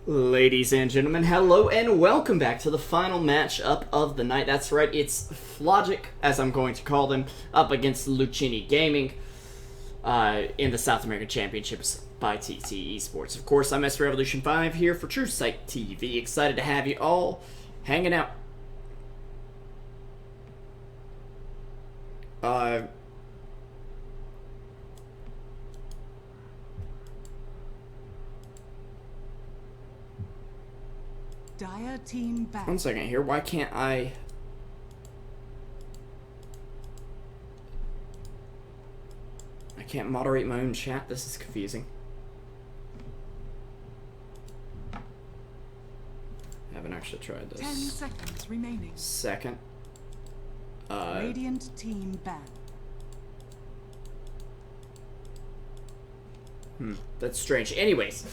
Ladies and gentlemen, hello and welcome back to the final matchup of the night. That's right, it's FLogic, as I'm going to call them, up against Luccini Gaming in the South American Championships by TTesports. Of course, I'm Mr. Revolution 5 here for Truesight TV. Excited to have you all hanging out. Dire team back. One second here. Why can't I can't moderate my own chat? This is confusing. Haven't actually tried this. 10 seconds remaining. Second. Radiant team back. That's strange. Anyways,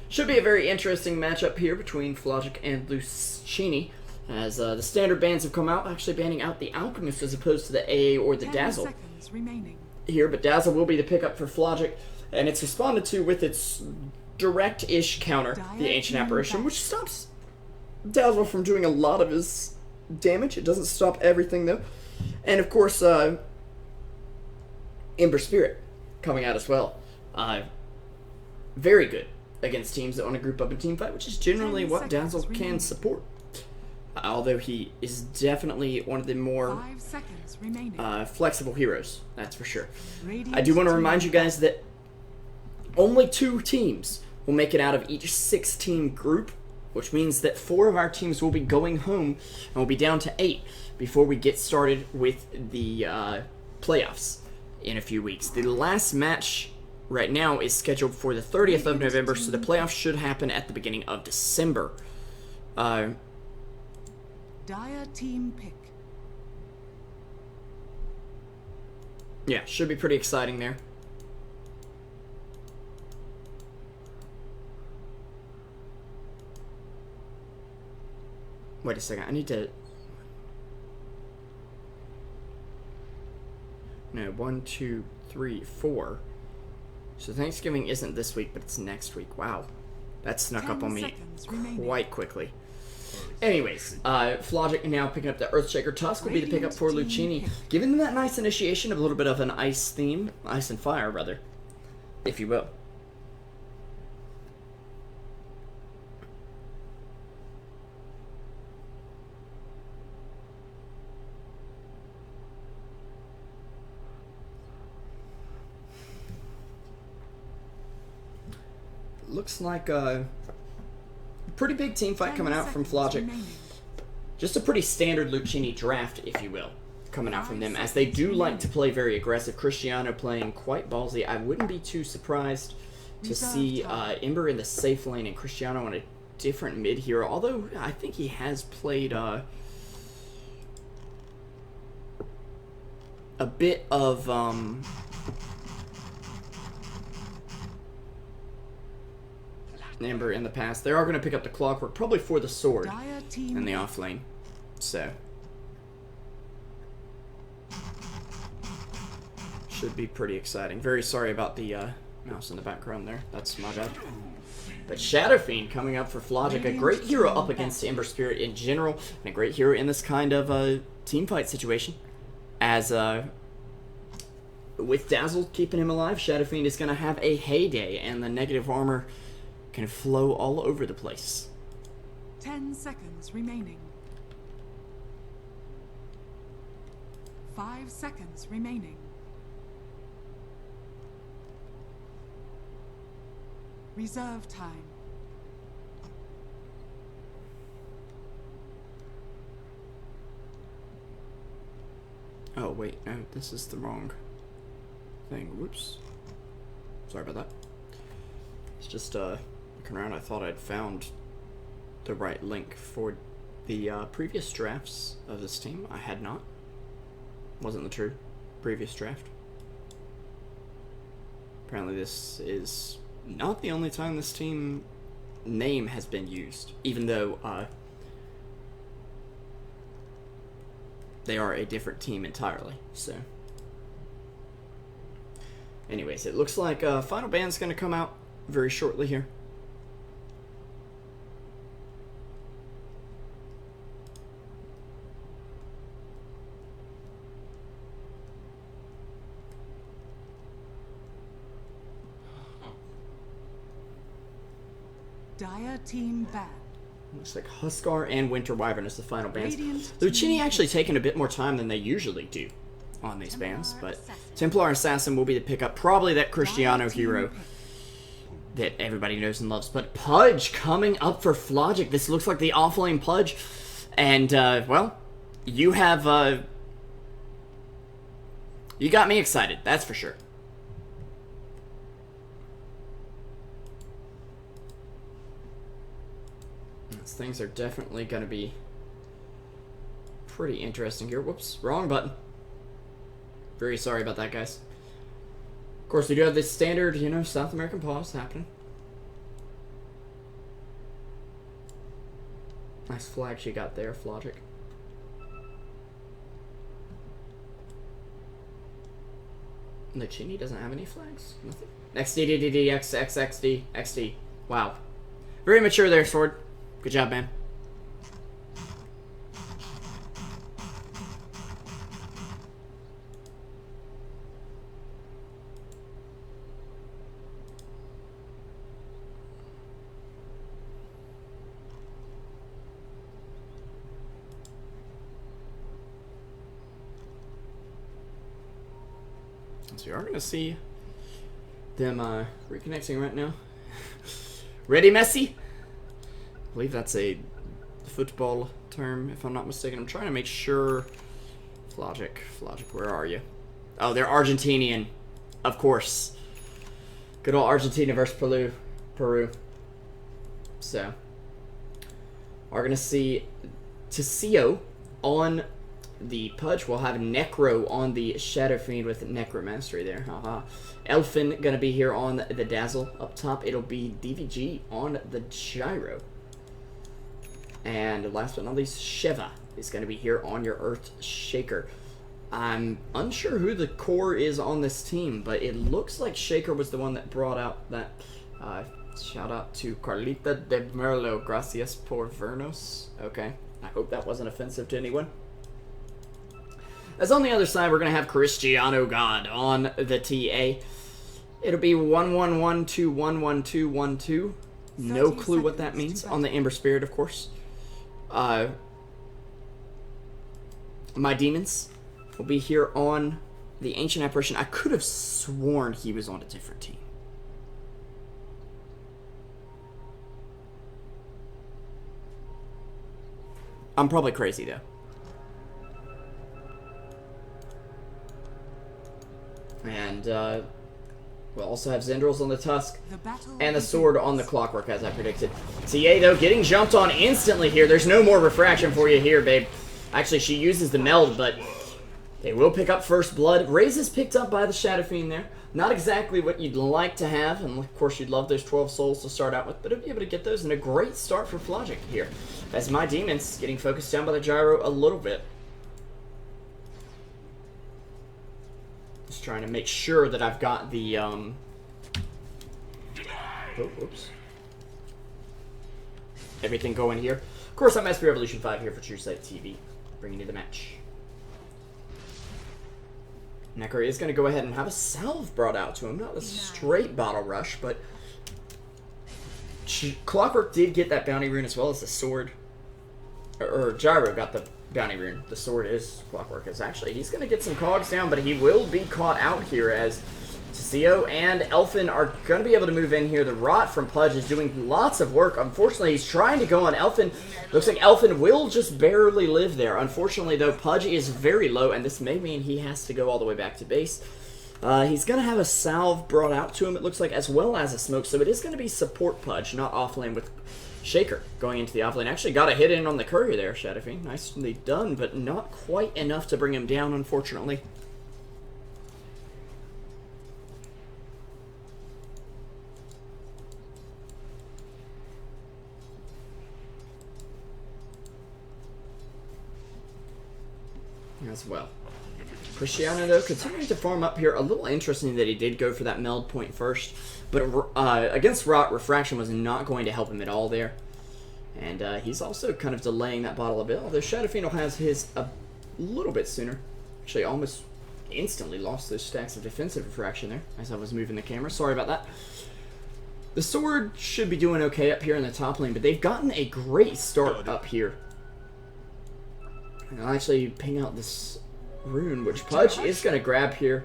should be a very interesting matchup here between FLogic and Luccini, as the standard bans have come out, actually banning out the Alchemist as opposed to the AA or the 10 Dazzle seconds remaining. here, but Dazzle will be the pickup for FLogic, and it's responded to with its direct-ish counter, the Ancient Apparition, which stops Dazzle from doing a lot of his damage. It doesn't stop everything, though. And, of course, Ember Spirit coming out as well. Very good against teams that want to group up and team fight, which is generally what Dazzle can support. Although he is definitely one of the more 5 seconds remaining. flexible heroes, that's for sure. Radiant I do want to team remind you guys that only 2 teams will make it out of each 6-team group, which means that 4 of our teams will be going home and we'll be down to 8 before we get started with the playoffs in a few weeks. The last match right now is scheduled for the 30th of November, so the playoffs should happen at the beginning of December. Dire team pick. Yeah, should be pretty exciting there. Wait a second, I need to... No, 1, 2, 3, 4. So Thanksgiving isn't this week, but it's next week. Wow. That snuck 10 up on me seconds remaining. quite quickly. Anyways, FLogic now picking up the Earthshaker Tusk will be the pickup for Luccini, giving them that nice initiation of a little bit of an ice theme. Ice and fire, rather, if you will. Looks like a pretty big team fight 10 coming out from seconds FLogic. remaining. Just a pretty standard Luccini draft, if you will, coming out from them, as they do like to play very aggressive. Cristiano playing quite ballsy. I wouldn't be too surprised to see Ember in the safe lane and Cristiano on a different mid hero, although I think he has played a bit of Ember in the past. They are going to pick up the Clockwork, probably for the sword Dire team in the off lane. So should be pretty exciting. Very sorry about the mouse in the background there. That's my bad. But Shadow Fiend coming up for FLogic, a great hero up against Ember Spirit in general, and a great hero in this kind of team fight situation. As with Dazzle keeping him alive, Shadow Fiend is going to have a heyday, and the negative armor can flow all over the place. 10 seconds remaining. 5 seconds remaining. Reserve time. Oh wait, no, this is the wrong thing. Whoops. Sorry about that. It's just looking around, I thought I'd found the right link for the previous drafts of this team. I had not. Wasn't the true previous draft. Apparently this is not the only time this team name has been used, even though they are a different team entirely. So anyways, it looks like final ban's going to come out very shortly here. Dire team ban. Looks like Huskar and Winter Wyvern is the final bans. Radiant Luccini actually taking a bit more time than they usually do on these bans, but Templar Assassin will be the pickup. Probably that Cristiano hero that everybody knows and loves. But Pudge coming up for FLogic. This looks like the offlane Pudge. And, well, you have, you got me excited, that's for sure. Things are definitely going to be pretty interesting here. Whoops, wrong button. Very sorry about that, guys. Of course, we do have this standard, you know, South American pause happening. Nice flag she got there, FLogic. Luccini doesn't have any flags. Nothing. XD, XD, XD. Wow. Very mature there, Sword. Good job, man. So we are going to see them reconnecting right now. Ready, Messi? I believe that's a football term, if I'm not mistaken. I'm trying to make sure. FLogic, where are you? Oh, they're Argentinian, of course. Good old Argentina versus Peru. So, we're gonna see Tiseo on the Pudge. We'll have Necro on the Shadow Fiend with Necromastery there. Haha. Elfin gonna be here on the Dazzle. Up top, it'll be DVG on the Gyro. And last but not least, Sheva is going to be here on your Earth Shaker. I'm unsure who the core is on this team, but it looks like Shaker was the one that brought out that. Shout out to Carlita de Merlo. Gracias por vernos. Okay. I hope that wasn't offensive to anyone. As on the other side, we're going to have Cristiano God on the TA. It'll be 1-1-1-2-1-1-2-1-2. No clue what that means. On the Ember Spirit, of course. My demons will be here on the Ancient Apparition. I could have sworn he was on a different team. I'm probably crazy, though. And, we'll also have Zendrils on the Tusk, and the Sword on the Clockwork, as I predicted. TA, though, getting jumped on instantly here. There's no more refraction for you here, babe. Actually, she uses the meld, but they will pick up First Blood. Raze is picked up by the Shadow Fiend there. Not exactly what you'd like to have, and of course you'd love those 12 souls to start out with, but it'll be able to get those, and a great start for FLogic here. As my demons getting focused down by the Gyro a little bit. Just trying to make sure that I've got the, oh, oops. Everything going here. Of course, I'm SP Revolution 5 here for Truesight TV, bringing you the match. Necro is going to go ahead and have a salve brought out to him. Not a straight bottle rush, but Clockwork did get that bounty rune as well as the sword. Or Gyro got the bounty rune. The sword is Clockwork. He's going to get some cogs down, but he will be caught out here as Tiseo and Elfin are going to be able to move in here. The Rot from Pudge is doing lots of work. Unfortunately, he's trying to go on Elfin. Looks like Elfin will just barely live there. Unfortunately, though, Pudge is very low, and this may mean he has to go all the way back to base. He's going to have a salve brought out to him, it looks like, as well as a smoke. So it is going to be support Pudge, not offlane with Shaker going into the offlane. Actually got a hit in on the courier there, Shadow Fiend. Nicely done, but not quite enough to bring him down, unfortunately. As well. Cristiano, though, continuing to farm up here. A little interesting that he did go for that meld point first, but against Rot, Refraction was not going to help him at all there. And he's also kind of delaying that bottle a bit, although Shadow Fiend has his a little bit sooner. Actually, almost instantly lost those stacks of defensive Refraction there as I was moving the camera. Sorry about that. The Sword should be doing okay up here in the top lane, but they've gotten a great start up here. And I'll actually ping out this rune, which Pudge is going to grab here.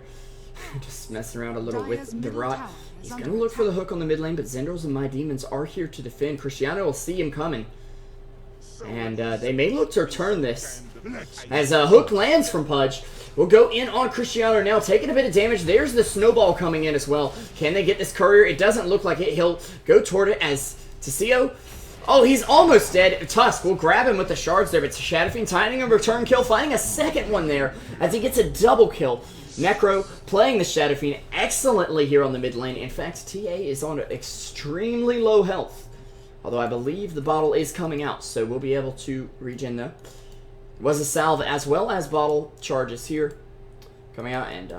Just messing around a little with the rot. He's going to look for the hook on the mid lane, but Zendros and My Demons are here to defend. Cristiano will see him coming. And they may look to return this. As a hook lands from Pudge. We'll go in on Cristiano now, taking a bit of damage. There's the snowball coming in as well. Can they get this courier? It doesn't look like it. He'll go toward it as Tessio. Oh, he's almost dead. Tusk will grab him with the shards there, but Shadow Fiend timing a return kill, finding a second one there as he gets a double kill. Necro playing the Shadow Fiend excellently here on the mid lane. In fact, TA is on extremely low health. Although I believe the bottle is coming out, so we'll be able to regen though. Was a salve as well as bottle charges here coming out, and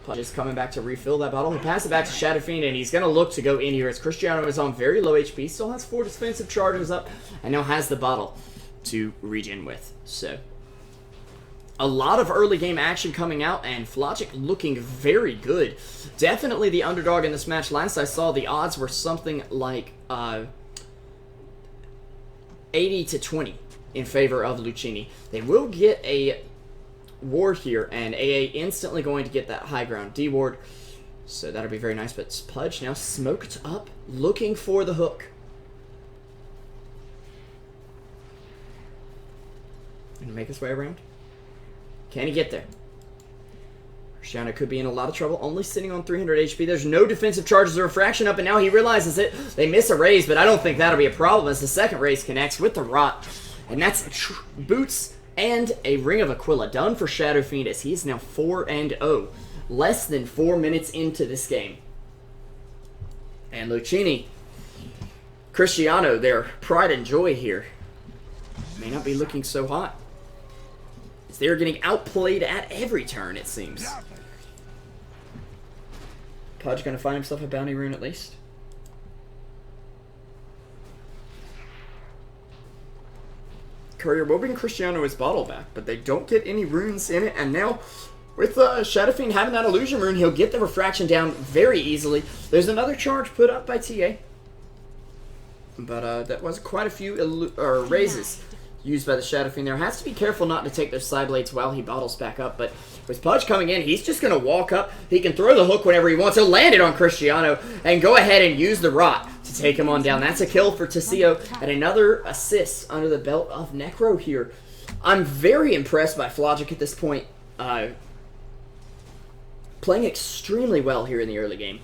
Pudge is coming back to refill that bottle. He'll pass it back to Shadow Fiend, and he's going to look to go in here as Cristiano is on very low HP, still has 4 defensive charges up, and now has the bottle to regen with. So, a lot of early game action coming out, and FLogic looking very good. Definitely the underdog in this match. Last I saw, the odds were something like 80 to 20. In favor of Luccini. They will get a ward here, and AA instantly going to get that high ground D ward, so that'll be very nice. But Pudge now smoked up, looking for the hook. Gonna make his way around. Can he get there? Cristiano could be in a lot of trouble, only sitting on 300 HP. There's no defensive charges or refraction up, and now he realizes it. They miss a raise, but I don't think that'll be a problem as the second raise connects with the rot. And that's boots and a Ring of Aquila done for Shadow Fiend as he's now 4-0. Less than 4 minutes into this game. And Luccini, Cristiano, their pride and joy here, may not be looking so hot. As they're getting outplayed at every turn, it seems. Pudge going to find himself a bounty rune at least. Courier will bring Cristiano his bottle back, but they don't get any runes in it, and now with Shadow Fiend having that illusion rune, he'll get the refraction down very easily. There's another charge put up by TA, but that was quite a few raises used by the Shadow Fiend there. Has to be careful not to take those side blades while he bottles back up, but with Pudge coming in, he's just going to walk up. He can throw the hook whenever he wants. He'll land it on Cristiano and go ahead and use the rot to take him on down. That's a kill for Tessio and another assist under the belt of Necro here. I'm very impressed by FLogic at this point. Playing extremely well here in the early game.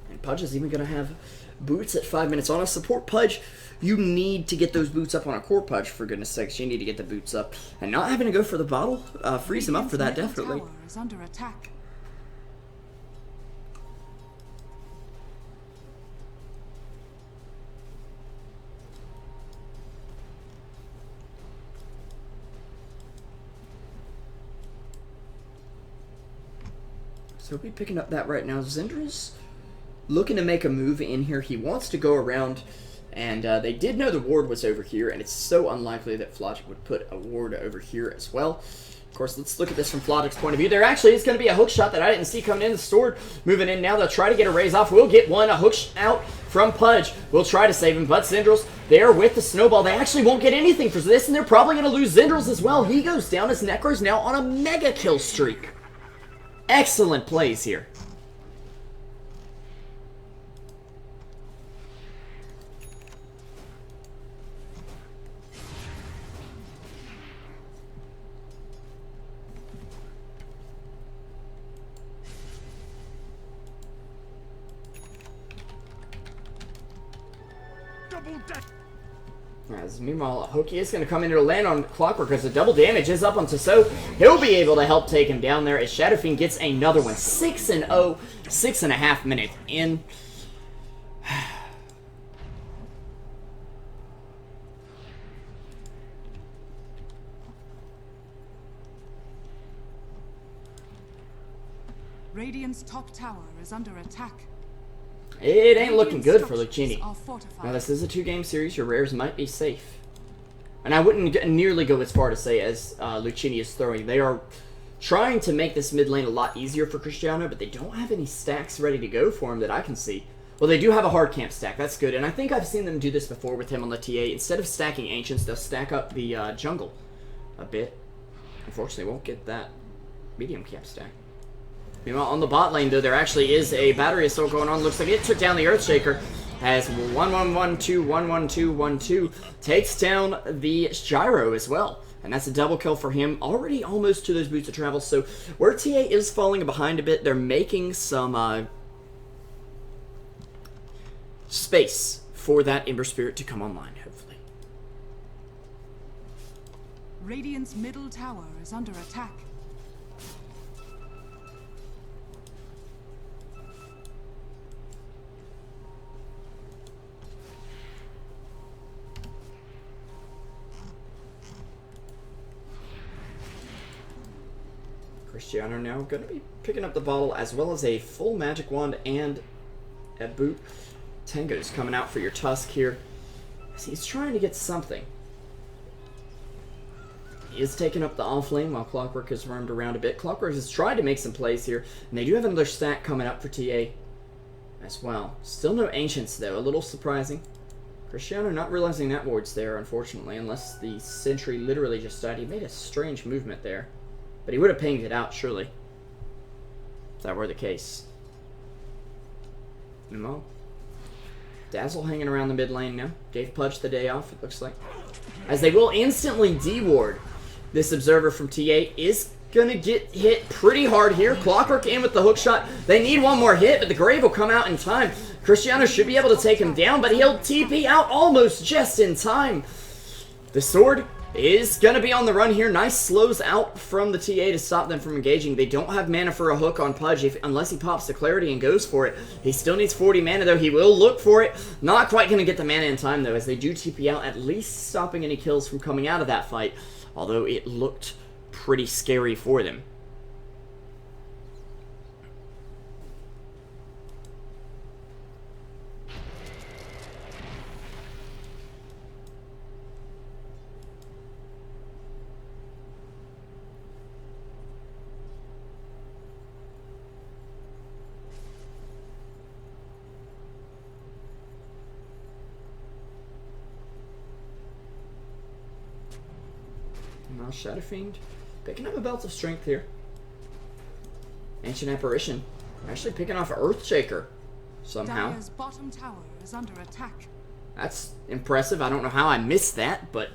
And Pudge is even going to have boots at 5 minutes on a support Pudge. You need to get those boots up on a core Pudge, for goodness sakes. You need to get the boots up. And not having to go for the bottle frees him up for that, definitely. Is under attack. So we'll be picking up that right now. Zendra's looking to make a move in here. He wants to go around, and they did know the ward was over here, and it's so unlikely that FLogic would put a ward over here as well. Of course, let's look at this from FLogic's point of view. There actually is going to be a hook shot that I didn't see coming in. The sword moving in now. They'll try to get a raise off. We'll get one. A hook out from Pudge. We'll try to save him, but Zendros there with the snowball. They actually won't get anything for this, and they're probably going to lose Zendros as well. He goes down as Necro's now on a mega kill streak. Excellent plays here. As meanwhile, Hoki is going to come in to land on Clockwork as the double damage is up on Tissot. He'll be able to help take him down there as Shadow Fiend gets another one. 6-0, 6.5 minutes in. Radiant's top tower is under attack. It ain't looking good for Luccini. Now, this is a 2-game series. Your rares might be safe. And I wouldn't nearly go as far to say as Luccini is throwing. They are trying to make this mid lane a lot easier for Cristiano, but they don't have any stacks ready to go for him that I can see. Well, they do have a hard camp stack. That's good. And I think I've seen them do this before with him on the TA. Instead of stacking Ancients, they'll stack up the jungle a bit. Unfortunately, won't get that medium camp stack. Meanwhile, on the bot lane, though, there actually is a battery assault going on. Looks like it took down the Earthshaker. Has 1-1-1-2, 1-1-2, 1-2. Takes down the Gyro as well. And that's a double kill for him. Already almost to those Boots of Travel. So where TA is falling behind a bit, they're making some space for that Ember Spirit to come online, hopefully. Radiant's middle tower is under attack. Cristiano now going to be picking up the bottle as well as a full magic wand and a boot. Tango's coming out for your Tusk here. He's trying to get something. He is taking up the offlane while Clockwork has roamed around a bit. Clockwork has tried to make some plays here, and they do have another stack coming up for TA as well. Still no Ancients though, a little surprising. Cristiano not realizing that ward's there, unfortunately, unless the sentry literally just died. He made a strange movement there. But he would have pinged it out, surely. If that were the case. No. Dazzle hanging around the mid lane now. Gave Pudge the day off, it looks like. As they will instantly deward this Observer from TA. Is gonna get hit pretty hard here. Clockwork in with the hook shot. They need one more hit, but the Grave will come out in time. Cristiano should be able to take him down, but he'll TP out almost just in time. The sword is going to be on the run here. Nice slows out from the TA to stop them from engaging. They don't have mana for a hook on Pudge unless he pops the Clarity and goes for it. He still needs 40 mana, though. He will look for it. Not quite going to get the mana in time, though, as they do TP out, at least stopping any kills from coming out of that fight, although it looked pretty scary for them. Now Shadow Fiend picking up a Belt of Strength here. Ancient Apparition actually picking off Earthshaker somehow. Dire's bottom tower is under attack. That's impressive. I don't know how I missed that, but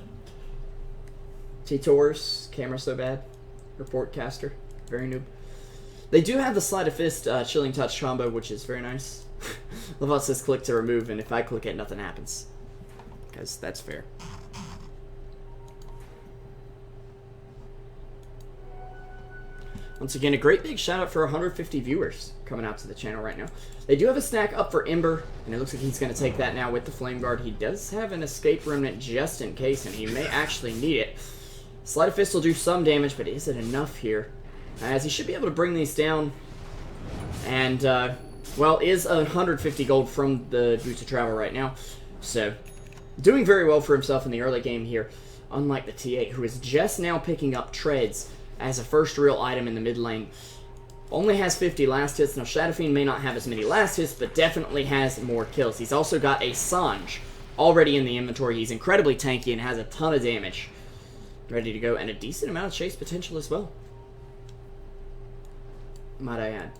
T-Tor's camera so bad. Report caster, very noob. They do have the Sleight of Fist Chilling Touch combo, which is very nice. Love how it says click to remove, and if I click it, nothing happens. Because that's fair. Once again, a great big shout out for 150 viewers coming out to the channel right now. They do have a stack up for Ember, and it looks like he's going to take that now with the Flame Guard. He does have an Escape Remnant just in case, and he may actually need it. Sleight of Fist will do some damage, but is it enough here? As he should be able to bring these down. And, well, is 150 gold from the Boots of Travel right now. So, doing very well for himself in the early game here. Unlike the T8, who is just now picking up Treads as a first real item in the mid lane. Only has 50 last hits. Now, Shadow Fiend may not have as many last hits, but definitely has more kills. He's also got a Sange already in the inventory. He's incredibly tanky and has a ton of damage ready to go, and a decent amount of chase potential as well, might I add.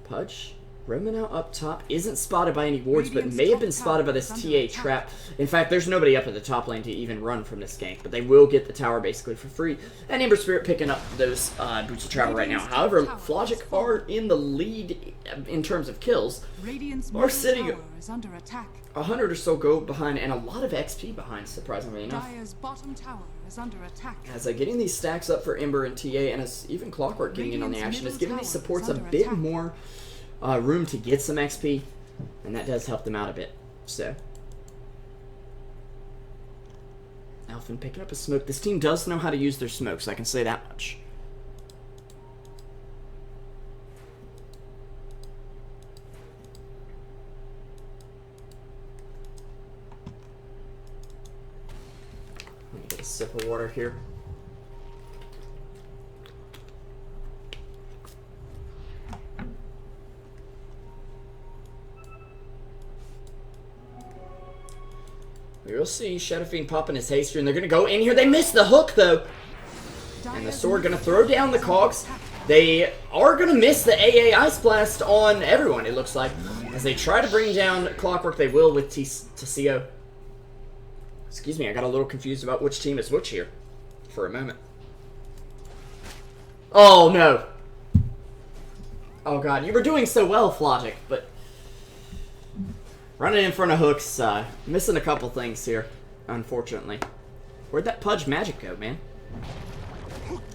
Pudge roaming out up top, isn't spotted by any wards, but may have been spotted by this TA trap. In fact, there's nobody up at the top lane to even run from this gank, but they will get the tower basically for free. And Ember Spirit picking up those Boots of Travel right now. However, FLogic are in the lead in terms of kills. Are sitting 100 or so gold behind and a lot of XP behind, surprisingly enough. Dire's bottom tower is under attack. As getting these stacks up for Ember and TA, and as even Clockwork getting in on the action, is giving these supports a bit more room to get some XP, and that does help them out a bit. So, Alphen picking up a smoke. This team does know how to use their smokes, I can say that much. Let me get a sip of water here. We'll see. Shadow Fiend popping his haste here, and they're going to go in here. They missed the hook, though. And the sword going to throw down the cogs. They are going to miss the AA Ice Blast on everyone, it looks like. As they try to bring down Clockwork, they will with Tessio. Excuse me, I got a little confused about which team is which here for a moment. Oh, no. Oh, God. You were doing so well, FLogic, but running in front of hooks, missing a couple things here, unfortunately. Where'd that Pudge magic go, man?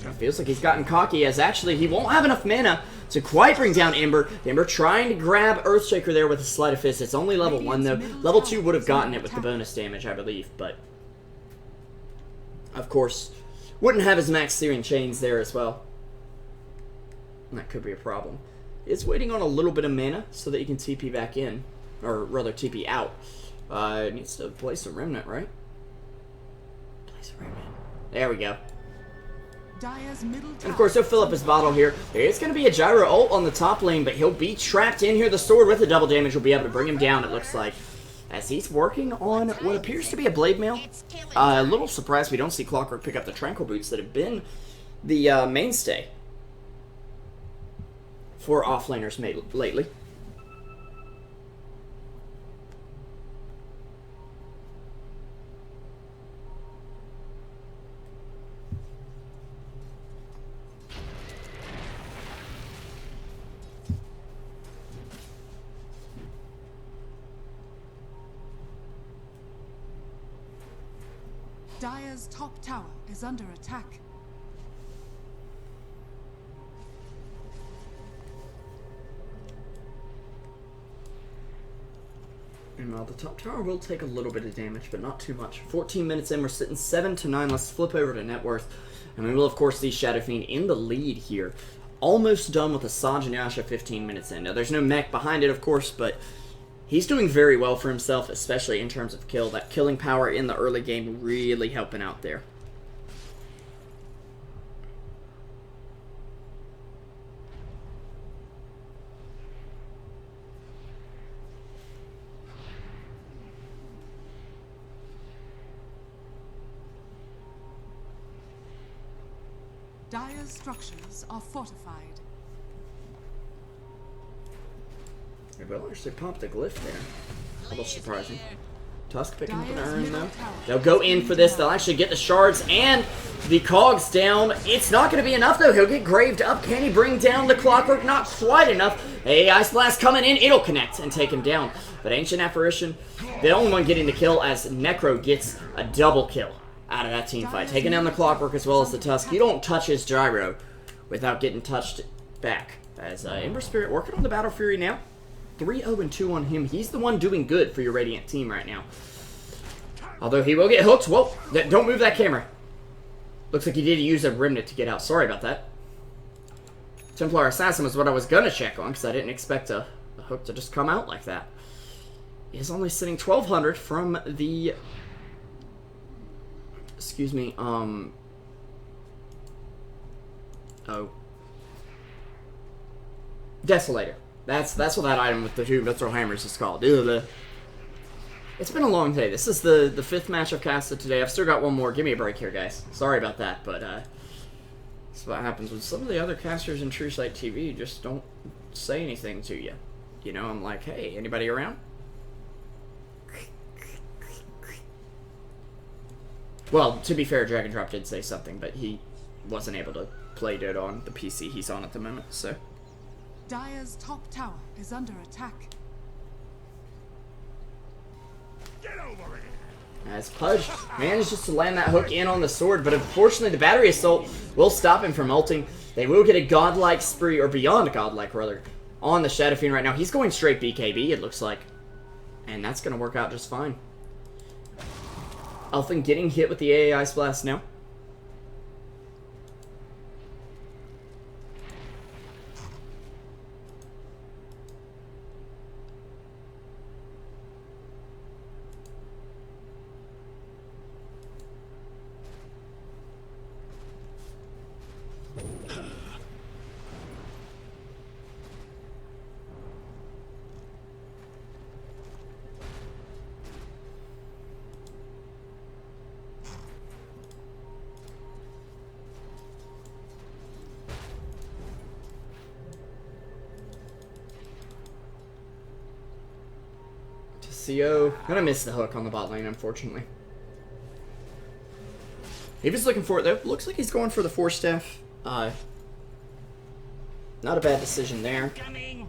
It feels like he's gotten cocky, as actually he won't have enough mana to quite bring down Ember. Ember trying to grab Earthshaker there with a Sleight of Fist. It's only level 1, though. Level 2 would have gotten it with the bonus damage, I believe, but of course, wouldn't have his max Searing Chains there as well. That could be a problem. It's waiting on a little bit of mana so that you can TP back in, or rather TP out. It needs to place a Remnant, right? Place a Remnant. There we go. And of course, he'll fill up his bottle here. It's going to be a Gyro ult on the top lane, but he'll be trapped in here. The sword with the double damage will be able to bring him down, it looks like, as he's working on what appears to be a Blade Mail. A little surprised we don't see Clockwork pick up the Tranquil Boots that have been the mainstay for offlaners lately. Dire's top tower is under attack. And while the top tower will take a little bit of damage, but not too much. 14 minutes in, we're sitting 7-9. Let's flip over to net worth. And we will, of course, see Shadow Fiend in the lead here. Almost done with a Sange and Yasha 15 minutes in. Now, there's no mech behind it, of course, but he's doing very well for himself, especially in terms of kill. That killing power in the early game really helping out there. Dire's structures are fortified. They will actually pop the glyph there. A little surprising. Tusk picking up an urn, though. They'll go in for this. They'll actually get the shards and the cogs down. It's not going to be enough, though. He'll get graved up. Can he bring down the Clockwork? Not quite enough. A Ice Blast coming in. It'll connect and take him down. But Ancient Apparition, the only one getting the kill, as Necro gets a double kill out of that team fight. Taking down the Clockwork as well as the Tusk. You don't touch his Gyro without getting touched back. As Ember Spirit working on the Battle Fury now. 3-0-2 on him. He's the one doing good for your Radiant team right now. Although he will get hooked. Whoa, don't move that camera. Looks like he did use a Remnant to get out. Sorry about that. Templar Assassin was what I was going to check on, because I didn't expect a hook to just come out like that. He's only sitting 1,200 from the... Excuse me, Oh. Desolator. That's what that item with the two Mithril Hammers is called. It's been a long day. This is the 5th match I've casted today. I've still got one more. Give me a break here, guys. Sorry about that, but that's what happens when some of the other casters in Truesight TV just don't say anything to you. You know, I'm like, hey, anybody around? Well, to be fair, Dragondrop did say something, but he wasn't able to play Dota on the PC he's on at the moment, so... Dire's top tower is under attack. Get over it! As Pudge manages to land that hook in on the sword, but unfortunately the Battery Assault will stop him from ulting. They will get a godlike spree, or beyond godlike rather, on the Shadow Fiend right now. He's going straight BKB, it looks like. And that's going to work out just fine. Elfin getting hit with the AA Ice Blast now. CO. Gonna miss the hook on the bot lane, unfortunately. He was looking for it, though. Looks like he's going for the Force Staff. Not a bad decision there. Coming.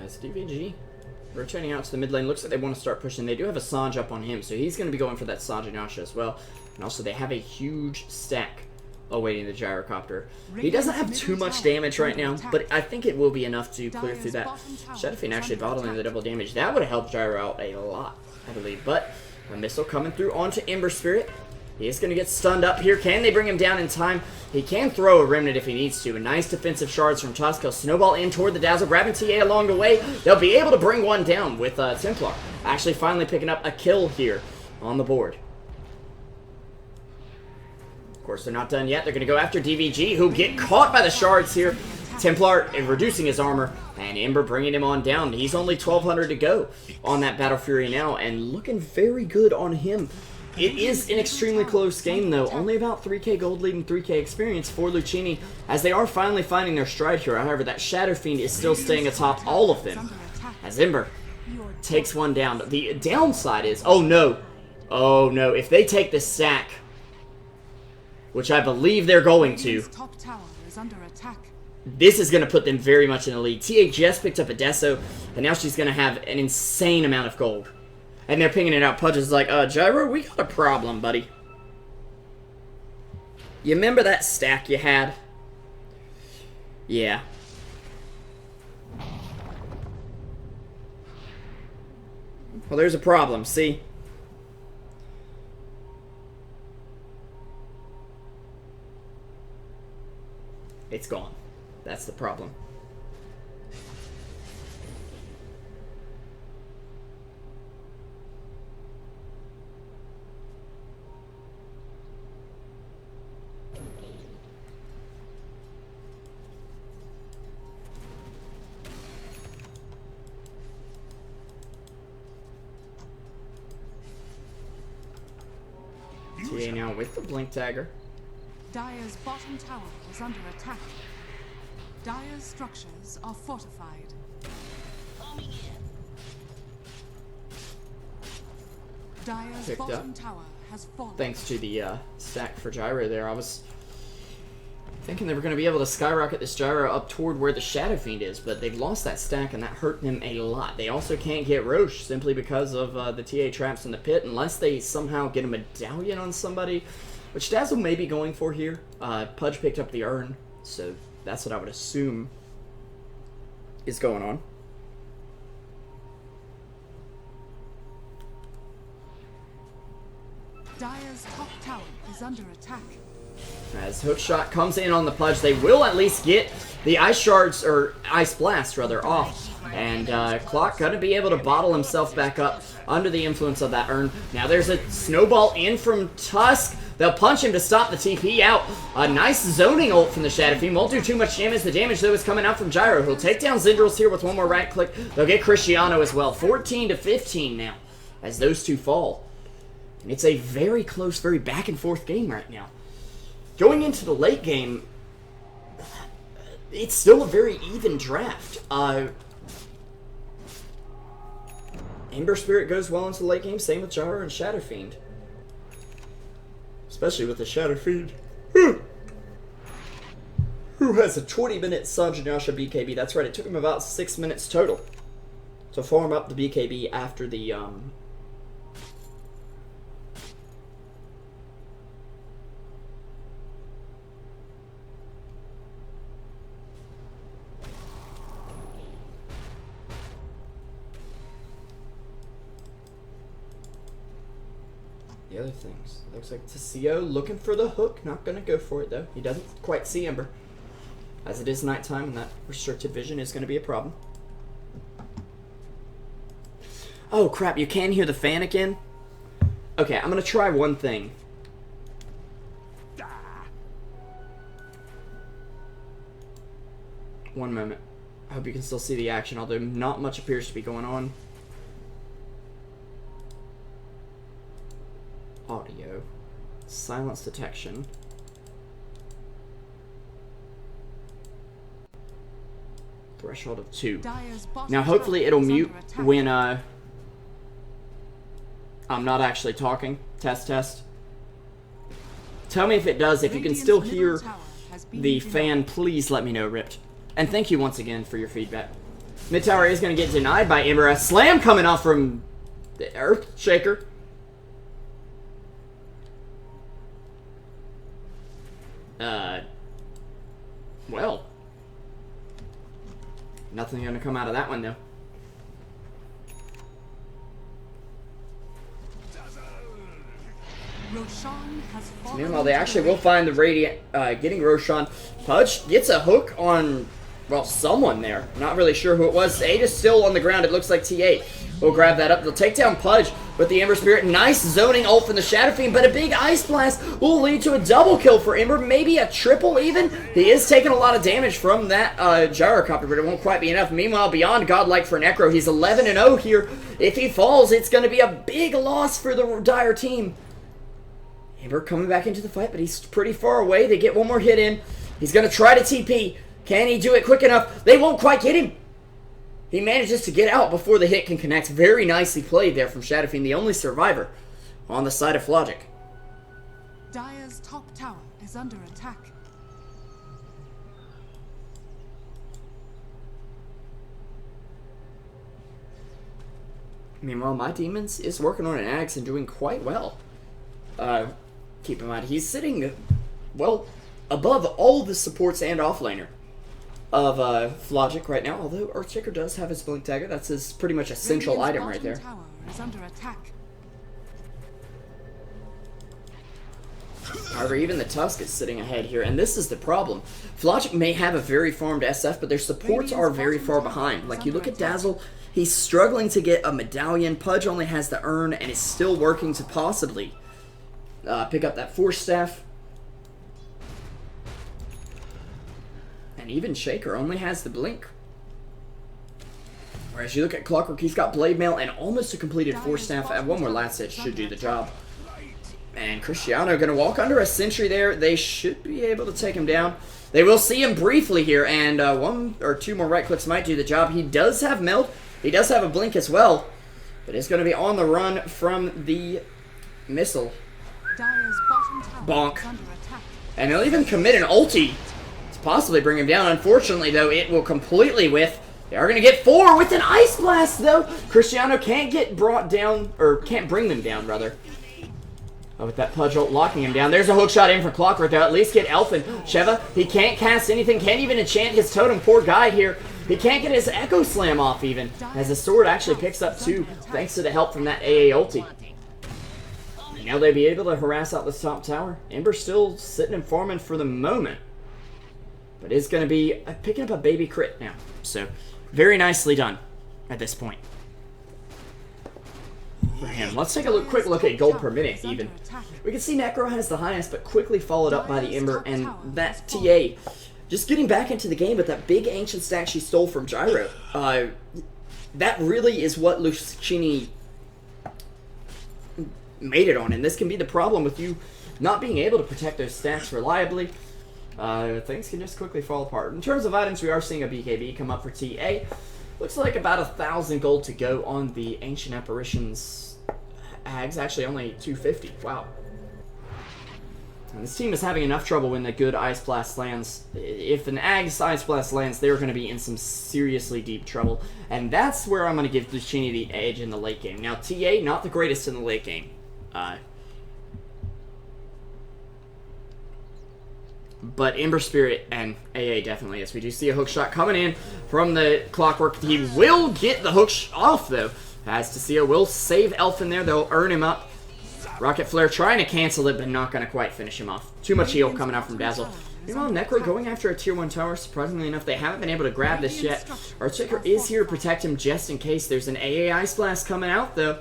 As DVG rotating out to the mid lane, looks like they want to start pushing. They do have a Sanj up on him, so he's going to be going for that Sanj and Asha as well. And also they have a huge stack awaiting the gyrocopter. He doesn't have too much damage right now, but I think it will be enough to clear through that. Shadowfiend actually bottling the double damage. That would have helped Gyro out a lot, I believe. But a missile coming through onto Ember Spirit. He is going to get stunned up here. Can they bring him down in time? He can throw a Remnant if he needs to. A nice defensive shards from Tusk. He'll snowball in toward the Dazzle, grabbing TA along the way. They'll be able to bring one down with Templar. Actually finally picking up a kill here on the board. Of course, they're not done yet. They're going to go after DVG, who get caught by the shards here. Templar reducing his armor, and Ember bringing him on down. He's only 1,200 to go on that Battle Fury now, and looking very good on him. It is an extremely close game, though. Only about 3k gold lead and 3k experience for Luccini, as they are finally finding their stride here. However, that Shadow Fiend is still staying atop all of them, as Ember takes one down. The downside is, oh no, if they take this sack, which I believe they're going to, this is going to put them very much in the lead. TA just picked up a Deso, and now she's going to have an insane amount of gold. And they're pinging it out. Pudge is like, Gyro, we got a problem, buddy. You remember that stack you had? Yeah. Well, there's a problem, see? It's gone. That's the problem. TA now with the Blink Dagger. Dire's bottom tower is under attack. Dire's structures are fortified. Dire's Picked bottom up. tower has fallen. Thanks to the stack for Gyro there. I was thinking they were going to be able to skyrocket this Gyro up toward where the Shadow Fiend is, but they've lost that stack, and that hurt them a lot. They also can't get Roche simply because of the TA traps in the pit, unless they somehow get a medallion on somebody, which Dazzle may be going for here. Pudge picked up the urn, so that's what I would assume is going on. Dire's top tower is under attack. As Hookshot comes in on the Pudge, they will at least get the Ice Shards, or Ice Blast rather, off. And Clock gonna be able to bottle himself back up under the influence of that urn. Now there's a snowball in from Tusk. They'll punch him to stop the TP out. A nice zoning ult from the Shadow Fiend. Won't do too much damage. The damage, though, is coming out from Gyro. He'll take down Zindrils here with one more right click. They'll get Cristiano as well. 14 to 15 now, as those two fall. And it's a very close, very back and forth game right now. Going into the late game, it's still a very even draft. Ember Spirit goes well into the late game, same with Gyro and Shadow Fiend. Especially with the Shadow Fiend, who has a 20-minute Sanjanyasha BKB. That's right, it took him about 6 minutes total to farm up the BKB after the other things. Looks like Tessio looking for the hook. Not going to go for it, though. He doesn't quite see Ember, as it is nighttime, and that restricted vision is going to be a problem. Oh, crap, you can hear the fan again? Okay, I'm gonna try one thing. One moment. I hope you can still see the action, although not much appears to be going on. Audio. Silence detection. Threshold of 2. Now, hopefully it'll mute when, I'm not actually talking. Test, test. Tell me if it does. If you can still hear the fan, please let me know, Ripped. And thank you once again for your feedback. Mid tower is going to get denied by Ember. A slam coming off from the Earthshaker. Well. Nothing going to come out of that one, though. Meanwhile, they actually will find the Radiant getting Roshan. Pudge gets a hook on, well, someone there. Not really sure who it was. 8 is still on the ground. It looks like T8 will grab that up. They'll take down Pudge with the Ember Spirit. Nice zoning ult from the Shadow Fiend, but a big Ice Blast will lead to a double kill for Ember. Maybe a triple even. He is taking a lot of damage from that Gyrocopter, but it won't quite be enough. Meanwhile, beyond godlike for Necro. He's 11-0 here. If he falls, it's going to be a big loss for the Dire team. Ember coming back into the fight, but he's pretty far away. They get one more hit in. He's going to try to TP. Can he do it quick enough? They won't quite get him. He manages to get out before the hit can connect. Very nicely played there from Shadow Fiend, the only survivor on the side of FLogic. Dire's top tower is under attack. Meanwhile, My Demons is working on an Axe and doing quite well. Keep in mind, he's sitting, well, above all the supports and offlaner of FLogic right now, although Earthshaker does have his Blink Dagger. That's his pretty much essential item right there. Tower is under attack. However, even the Tusk is sitting ahead here, and this is the problem. FLogic may have a very farmed SF, but their supports are very far behind. Like, you look at Dazzle, he's struggling to get a medallion. Pudge only has the urn and is still working to possibly pick up that Force Staff. And even Shaker only has the Blink. Whereas you look at Clockwork, he's got Blade Mail and almost a completed Force Staff, and one more last hit should do the job. And Cristiano going to walk under a sentry there. They should be able to take him down. They will see him briefly here, and one or two more right clicks might do the job. He does have Melt. He does have a Blink as well. But it's going to be on the run from the missile. Bonk. And he'll even commit an ulti to possibly bring him down. Unfortunately, though, it will completely whiff. They are going to get 4 with an Ice Blast, though. Cristiano can't get brought down, or can't bring them down, rather. With that Pudge ult locking him down. There's a hookshot in for Clockwork, though. At least get Elfin. Sheva, he can't cast anything. Can't even enchant his totem. Poor guy here. He can't get his Echo Slam off, even. As the sword actually picks up 2, thanks to the help from that AA ulti. And now they'll be able to harass out this top tower. Ember still sitting and farming for the moment. But it's going to be picking up a baby crit now. So, very nicely done at this point. For him. Let's take a quick look at gold per minute, even. We can see Necro has the highest, but quickly followed up by the Ember, and that TA just getting back into the game, but that big ancient stack she stole from Gyro. That really is what Luccini made it on, and this can be the problem with you not being able to protect those stacks reliably. Things can just quickly fall apart. In terms of items, we are seeing a BKB come up for TA. Looks like about 1,000 gold to go on the Ancient Apparitions Ags. Actually, only 250. Wow. And this team is having enough trouble when the good Ice Blast lands. If an Ag's Ice Blast lands, they're going to be in some seriously deep trouble. And that's where I'm going to give Luccini the edge in the late game. Now, TA, not the greatest in the late game. But Ember Spirit and AA definitely is. We do see a hook shot coming in from the Clockwork. He will get the hook off, though. As Tasia will save Elfin there. They'll earn him up. Rocket Flare trying to cancel it, but not going to quite finish him off. Too much heal coming out from Dazzle. Meanwhile, Necro going after a tier 1 tower. Surprisingly enough, they haven't been able to grab this yet. ArchaeaDota is here to protect him just in case. There's an AA Ice Blast coming out, though.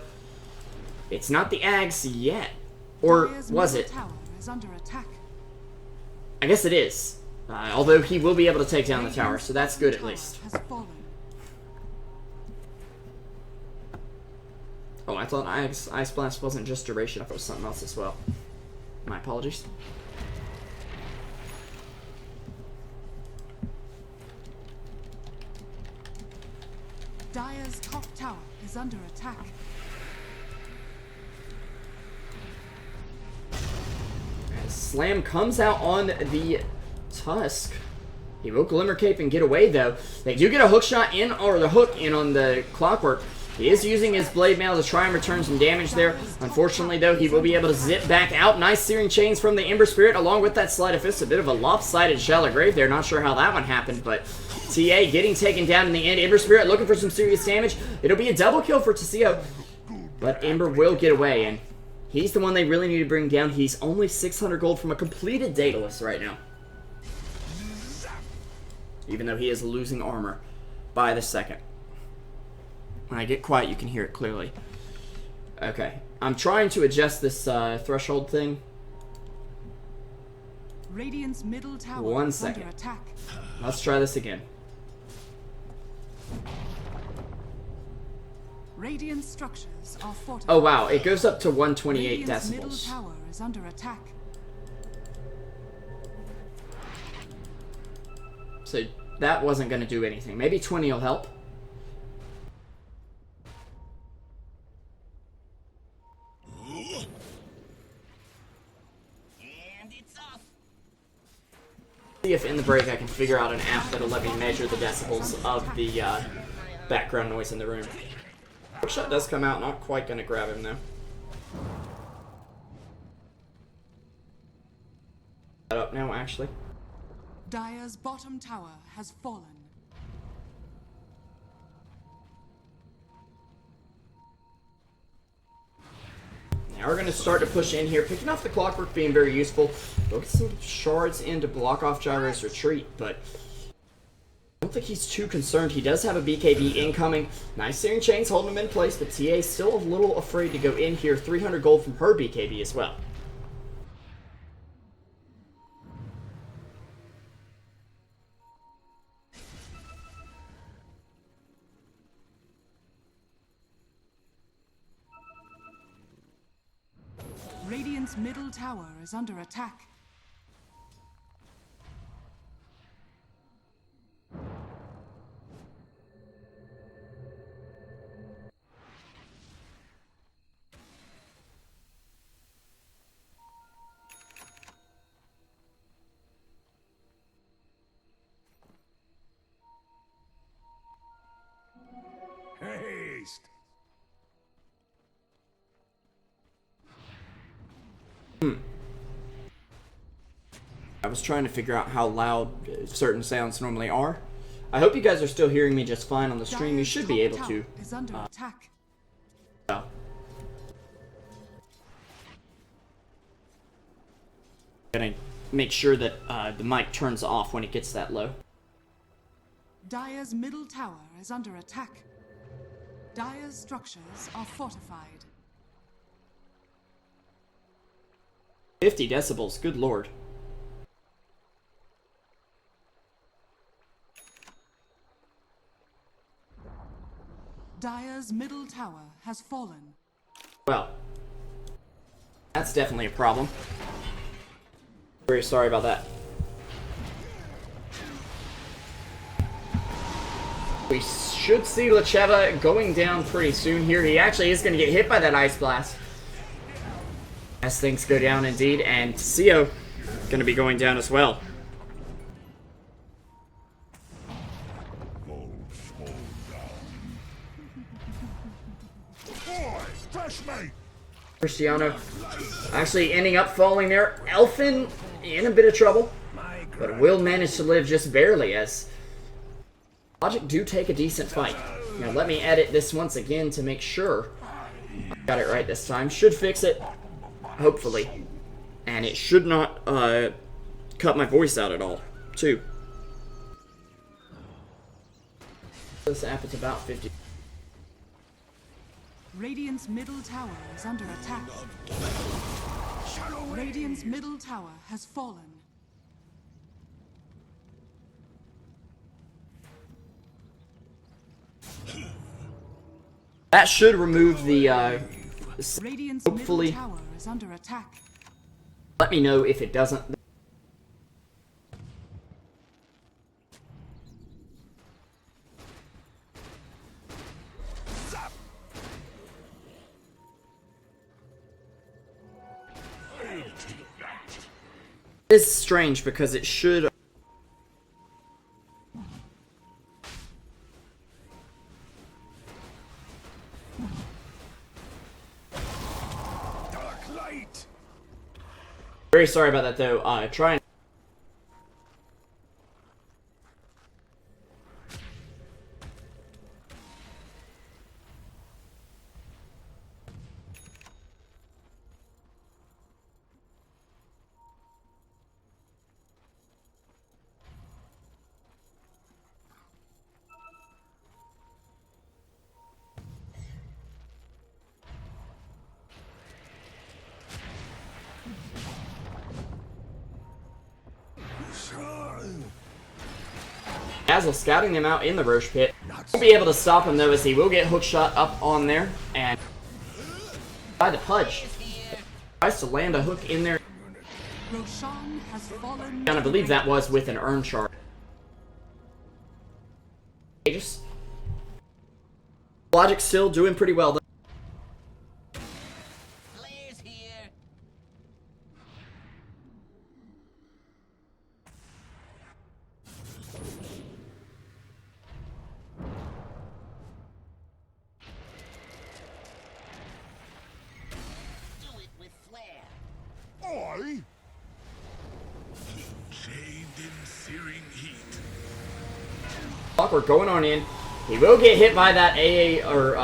It's not the Ags yet. Or was it? I guess it is. Although he will be able to take down the tower, so that's good at least. Oh, I thought Ice Blast wasn't just duration. I thought it was something else as well. My apologies. Dire's top tower is under attack. As Slam comes out on the Tusk. He will Glimmer Cape and get away, though. They do get a hook shot in, or the hook in on the Clockwork. He is using his Blade Mail to try and return some damage there. Unfortunately, though, he will be able to zip back out. Nice Searing Chains from the Ember Spirit, along with that Sleight of Fist. A bit of a lopsided Shallow Grave there. Not sure how that one happened, but TA getting taken down in the end. Ember Spirit looking for some serious damage. It'll be a double kill for Taseo, but Ember will get away, and he's the one they really need to bring down. He's only 600 gold from a completed Daedalus right now, even though he is losing armor by the second. When I get quiet, you can hear it clearly. Okay. I'm trying to adjust this threshold thing. Radiant's middle tower 1 second. under attack. Let's try this again. Radiant structures are fortified. Oh wow, it goes up to 128 Radiant's middle decibels. tower is under attack. So that wasn't going to do anything. Maybe 20 will help. See if in the break I can figure out an app that'll let me measure the decibels of the background noise in the room. Hookshot does come out, not quite going to grab him though. That up now actually. Dire's bottom tower has fallen. Now we're going to start to push in here, picking off the Clockwork being very useful. Look at some shards in to block off Gyro's retreat, but I don't think he's too concerned. He does have a BKB incoming. Nice Searing Chains holding him in place, but TA still a little afraid to go in here. 300 gold from her BKB as well. Radiant's middle tower is under attack. Haste! I was trying to figure out how loud certain sounds normally are. I hope you guys are still hearing me just fine on the stream. You should be able to. Is under attack. Well. Gonna make sure that the mic turns off when it gets that low. Dire's middle tower is under attack. Dire's structures are fortified. 50 decibels, good lord. Dire's middle tower has fallen. Well, that's definitely a problem. Very sorry about that. We should see Lecheva going down pretty soon here. He actually is going to get hit by that Ice Blast. As things go down indeed, and Seo going to be going down as well. Cristiano actually ending up falling there. Elfin in a bit of trouble, but will manage to live just barely as FLogic do take a decent fight. Now let me edit this once again to make sure I got it right this time. Should fix it, hopefully. And it should not cut my voice out at all, too. This app is about 50. Radiant's middle tower is under attack. Radiant's middle tower has fallen. That should remove the, Radiant's hopefully. middle tower is under attack. Let me know if it doesn't. It's strange because it should. Dark light. Very sorry about that though. Try and. Dazzle scouting them out in the Roche pit. Won't be able to stop him though, as he will get hookshot up on there and by the Pudge. Tries to land a hook in there. Roshan has fallen. And I believe that was with an urn shard. Aegis. Logic still doing pretty well though. I? Chained in searing heat. We're going on in. He will get hit by that AA or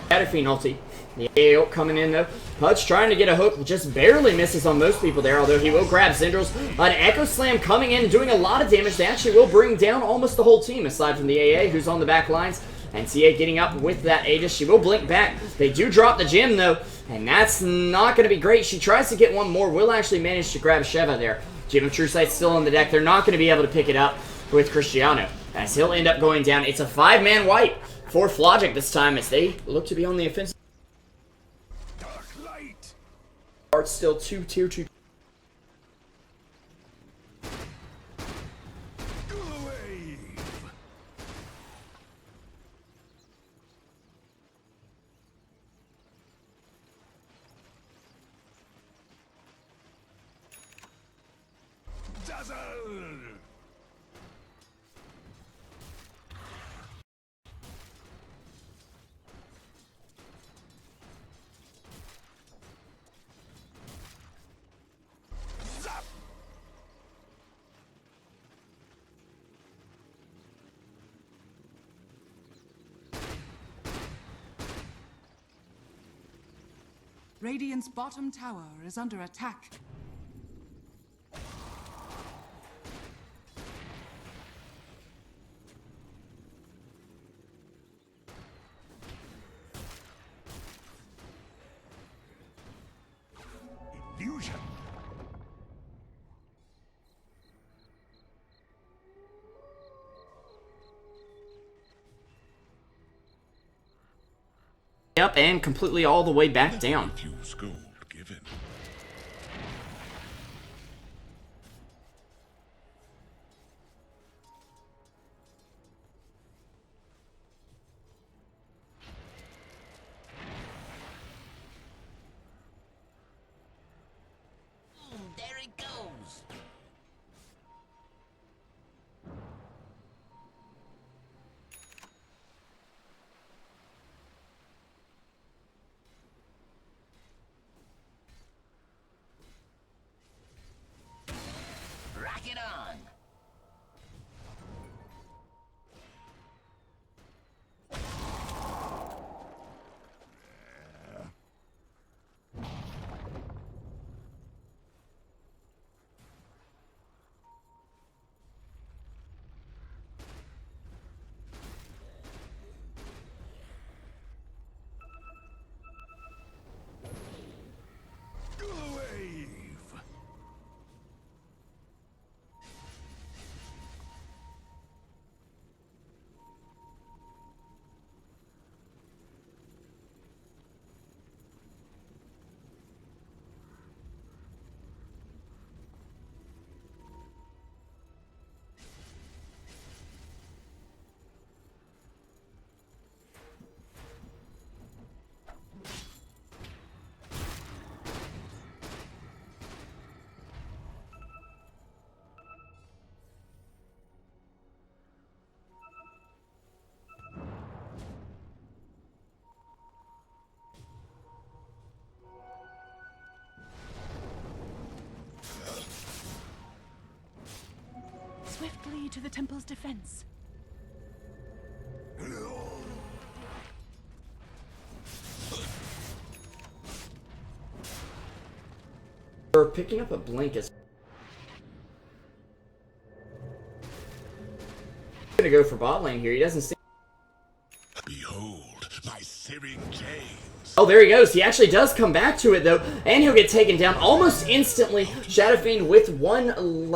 Cataphrine ulti. The AA ult coming in though. Pudge trying to get a hook, just barely misses on most people there, although he will grab Zendrils. An Echo Slam coming in, doing a lot of damage. They actually will bring down almost the whole team, aside from the AA, who's on the back lines. And TA getting up with that Aegis. She will blink back. They do drop the gem though, and that's not going to be great. She tries to get one more, will actually manage to grab Sheva there. Gem of Truesight's still on the deck. They're not going to be able to pick it up with Cristiano, as he'll end up going down. It's a 5-man wipe for FLogic this time, as they look to be on the offensive. Dark light. Art's still 2 tier 2. Dazzle. Zap. Radiant's bottom tower is under attack. Illusion. Up and completely all the way back down. Fuse gold given. There it goes. Rock it on. to the temple's defense. We're picking up a blink as gonna go for bot lane here. He doesn't see. Behold my searing chains. Oh, there he goes. He actually does come back to it though, and he'll get taken down almost instantly. Shadow Fiend with one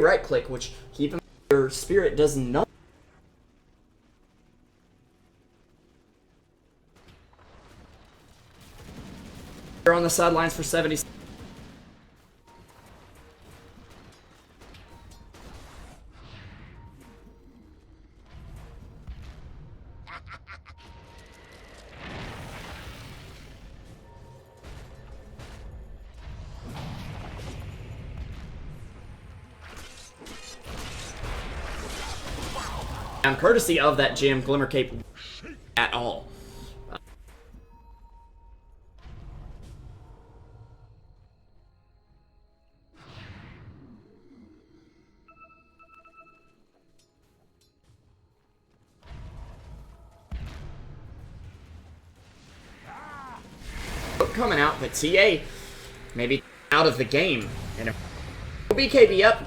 right click, which keep him. Your spirit does not. They're on the sidelines for 70. Courtesy of that gem, Glimmer Cape at all. Coming out, but TA maybe out of the game. And if BKB up,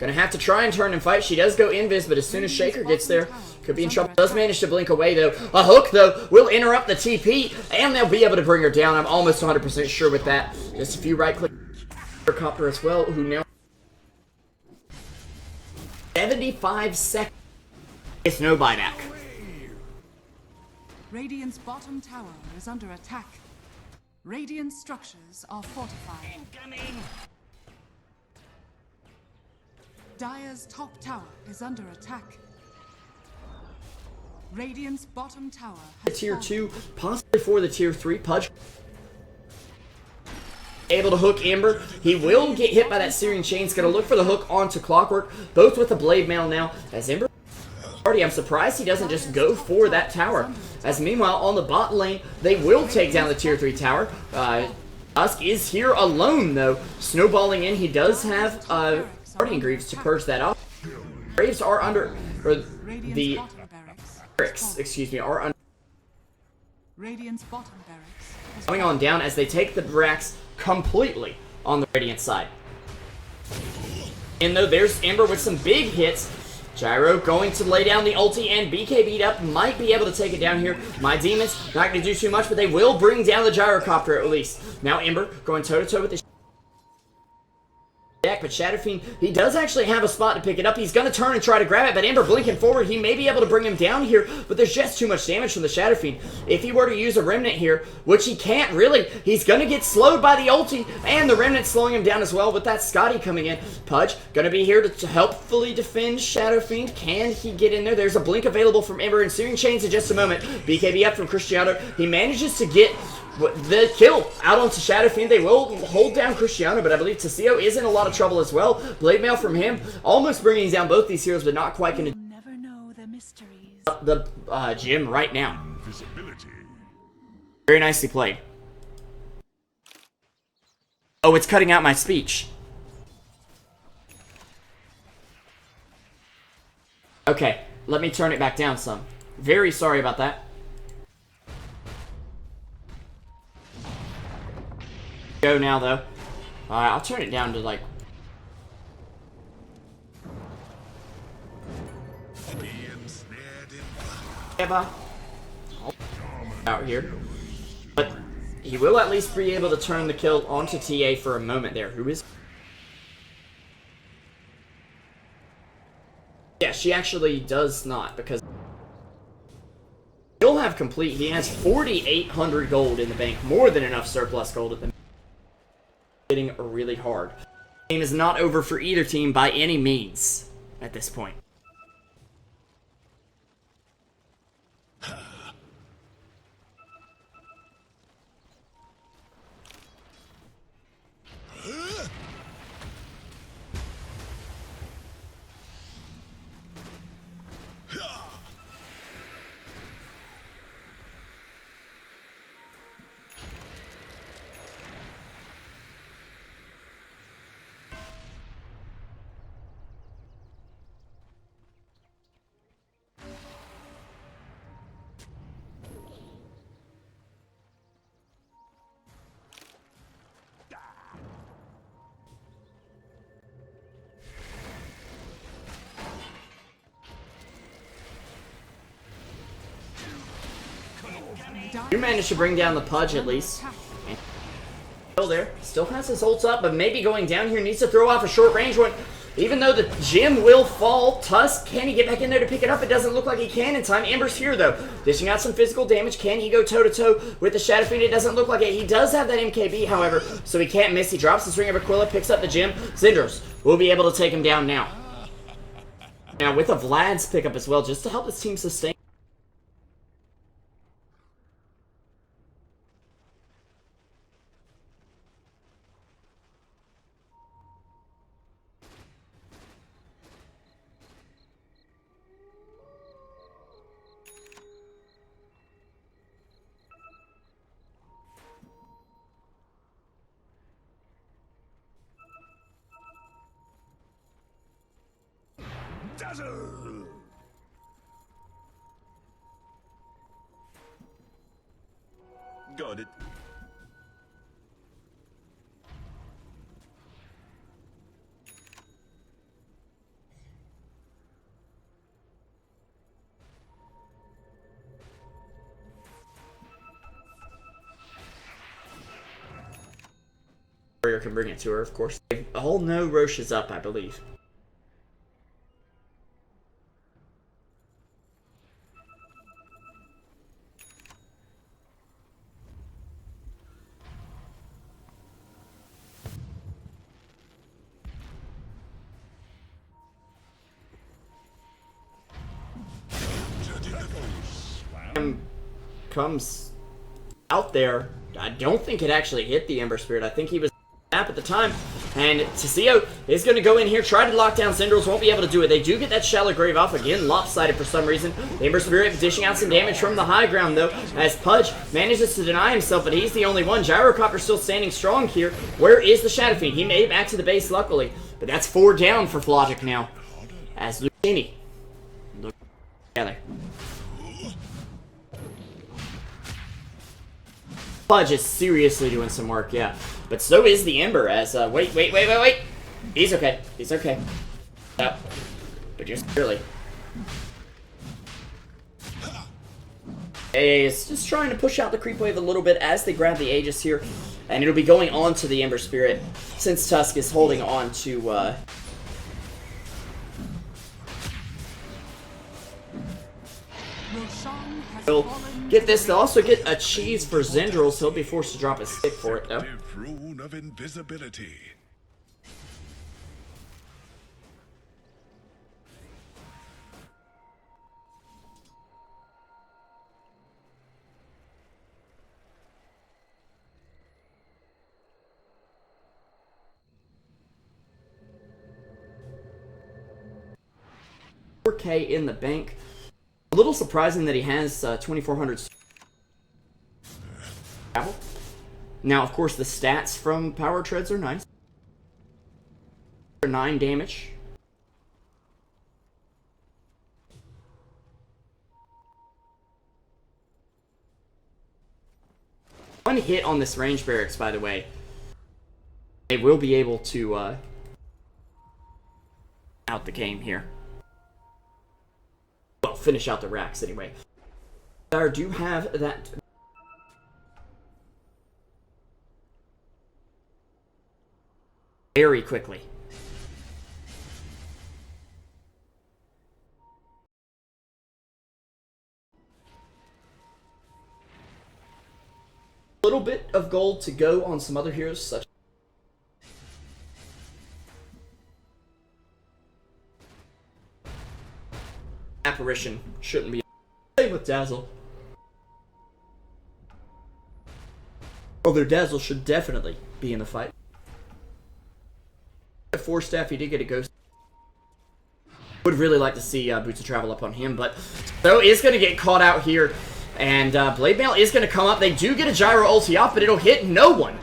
gonna have to try and turn and fight. She does go invis, but as soon as Shaker gets there, could be in trouble. Does manage to blink away though. A hook though will interrupt the TP, and they'll be able to bring her down. I'm almost 100% sure with that. Just a few right click. Copter as well, who now 75 seconds. It's no buyback. Radiant's bottom tower is under attack. Radiant structures are fortified. Incoming! Dire's top tower is under attack. Radiant's bottom tower has Tier fallen. 2, possibly for the Tier 3. Pudge able to hook Ember. He will get hit by that Searing Chain's gonna look for the hook onto Clockwork, both with the Blade Mail now. As Ember I'm surprised he doesn't just go for that tower. As meanwhile, on the bot lane, they will take down the Tier 3 tower. Dusk is here alone, though. Snowballing in, he does have Guardian Greaves to purge that off. Graves are under, or the barracks, excuse me, are under. Radiant's bottom barracks has Coming on down as they take the barracks completely on the Radiant side. And though there's Ember with some big hits, Gyro going to lay down the ulti, and BK beat up, might be able to take it down here. My Demons not going to do too much, but they will bring down the Gyrocopter at least. Now Ember going toe-to-toe with the deck, but Shadow Fiend, he does actually have a spot to pick it up. He's going to turn and try to grab it, but Ember blinking forward. He may be able to bring him down here, but there's just too much damage from the Shadow Fiend. If he were to use a Remnant here, which he can't really, he's going to get slowed by the ulti, and the Remnant slowing him down as well with that Scotty coming in. Pudge going to be here to helpfully defend Shadow Fiend. Can he get in there? There's a blink available from Ember and Searing Chains in just a moment. BKB up from Cristiano. He manages to get the kill out onto Shadow Fiend. They will hold down Cristiano, but I believe Taseo is in a lot of trouble as well. Blade Mail from him, almost bringing down both these heroes, but not quite going to never know the mysteries. the gym right now. Invisibility. Very nicely played. Oh, it's cutting out my speech. Okay, let me turn it back down some. Very sorry about that. Go now though. Alright, I'll turn it down to like out here. But he will at least be able to turn the kill onto TA for a moment there. Who is? Yeah, she actually does not, because he'll have complete. He has 4,800 gold in the bank, more than enough surplus gold at the hitting really hard. The game is not over for either team by any means at this point. You managed to bring down the Pudge at least. Still there. Still has his ults up, but maybe going down here needs to throw off a short range one. Even though the gem will fall, Tusk, can he get back in there to pick it up? It doesn't look like he can in time. Ember's here, though. Dishing out some physical damage. Can he go toe-to-toe with the Shadow Fiend? It doesn't look like it. He does have that MKB, however, so he can't miss. He drops the String of Aquila, picks up the gem. Zindros will be able to take him down now. Now, with a Vlad's pickup as well, just to help this team sustain. Dazzle! Got it. Warrior can bring it to her, of course. They all know Roche is up, I believe. Comes out there. I don't think it actually hit the Ember Spirit. I think he was at the time. And Tiseo is going to go in here, try to lock down Zindros, won't be able to do it. They do get that Shallow Grave off again, lopsided for some reason. The Ember Spirit dishing out some damage from the high ground, though, as Pudge manages to deny himself, but he's the only one. Gyrocopter still standing strong here. Where is the Shadow Fiend? He made it back to the base, luckily. But that's 4 down for FLogic now, as Luccini look together. Pudge is seriously doing some work, yeah. But so is the Ember, as, wait. He's okay. He's okay. But just barely. AA is just trying to push out the creep wave a little bit as they grab the Aegis here. And it'll be going on to the Ember Spirit, since Tusk is holding on to, He'll get this. They'll also get a cheese for Zindros. He'll be forced to drop a stick for it, though. Rune of invisibility. $4K in the bank. A little surprising that he has 2,400 travel. Now, of course, the stats from Power Treads are nice. 9 damage. One hit on this range barracks, by the way. They will be able to out the game here. Well, finish out the racks anyway. I do have that. Very quickly. A little bit of gold to go on some other heroes such Apparition shouldn't be. Same with Dazzle. Although Dazzle should definitely be in the fight. At 4 staff, he did get a ghost. Would really like to see Boots of Travel up on him, but so is going to get caught out here. And Blade Mail is going to come up. They do get a Gyro ulti off, but it'll hit no one.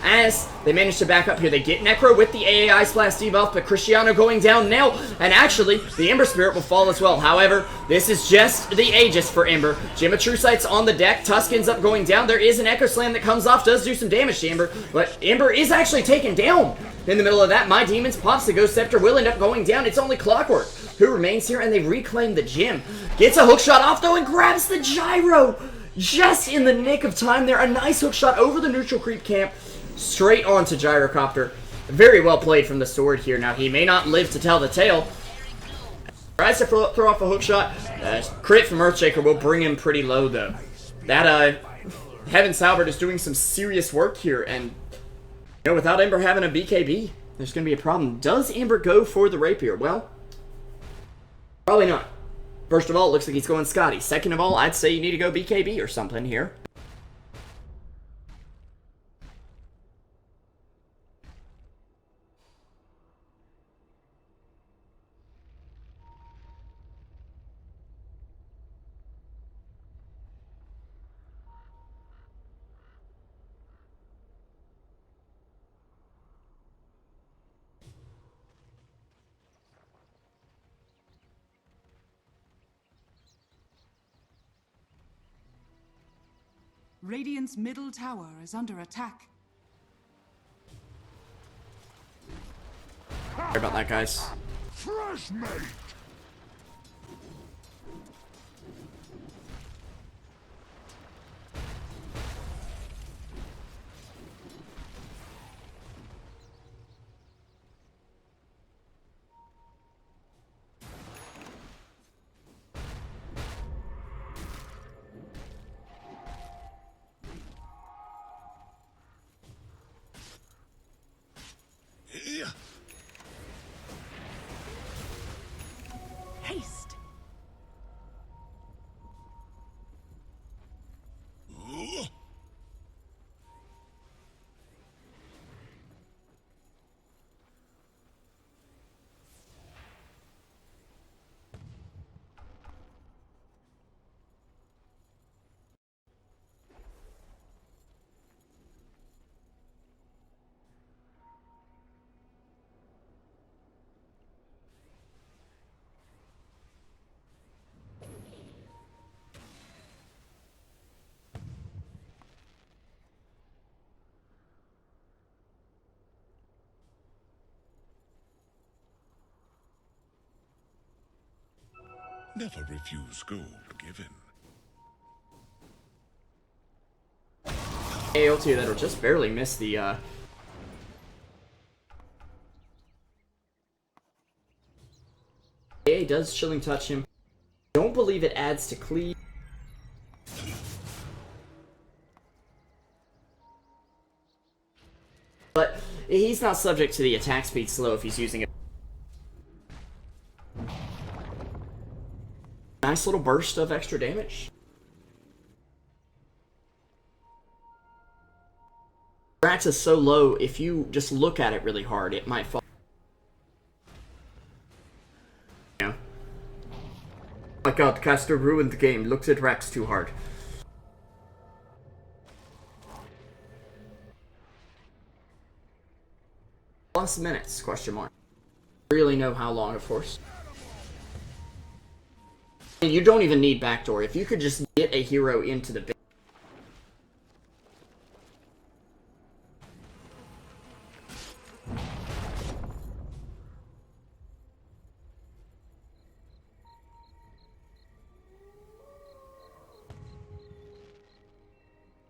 As they manage to back up here. They get Necro with the AAI Splash debuff, but Cristiano going down now. And actually, the Ember Spirit will fall as well. However, this is just the Aegis for Ember. Gem of Truesight's on the deck. Tusk ends up going down. There is an Echo Slam that comes off. Does do some damage to Ember, but Ember is actually taken down. In the middle of that, My Demons pops the Ghost Scepter. Will end up going down. It's only Clockwork who remains here, and they reclaim the gem. Gets a hook shot off, though, and grabs the Gyro. just in the nick of time there. A nice hook shot over the neutral creep camp, straight onto Gyrocopter. Very well played from the sword here. Now, he may not live to tell the tale. Tries to throw off a hook shot. Crit from Earthshaker will bring him pretty low, though. That, Heaven Salbert is doing some serious work here, and, you know, without Ember having a BKB, there's going to be a problem. Does Ember go for the Rapier? Well, probably not. First of all, it looks like he's going Scotty. Second of all, I'd say you need to go BKB or something here. Radiant's middle tower is under attack. Sorry about that, guys. Fresh mate! Haste! Never refuse gold given. AOT that'll just barely miss the, AA does Chilling Touch him. Don't believe it adds to cleave. But he's not subject to the attack speed slow if he's using it. Nice little burst of extra damage. Rax is so low, if you just look at it really hard, it might fall. Yeah. Oh my god, Caster ruined the game. Looked at Rax too hard. Plus minutes, question mark. Really know how long, of course. And you don't even need backdoor. If you could just get a hero into the base.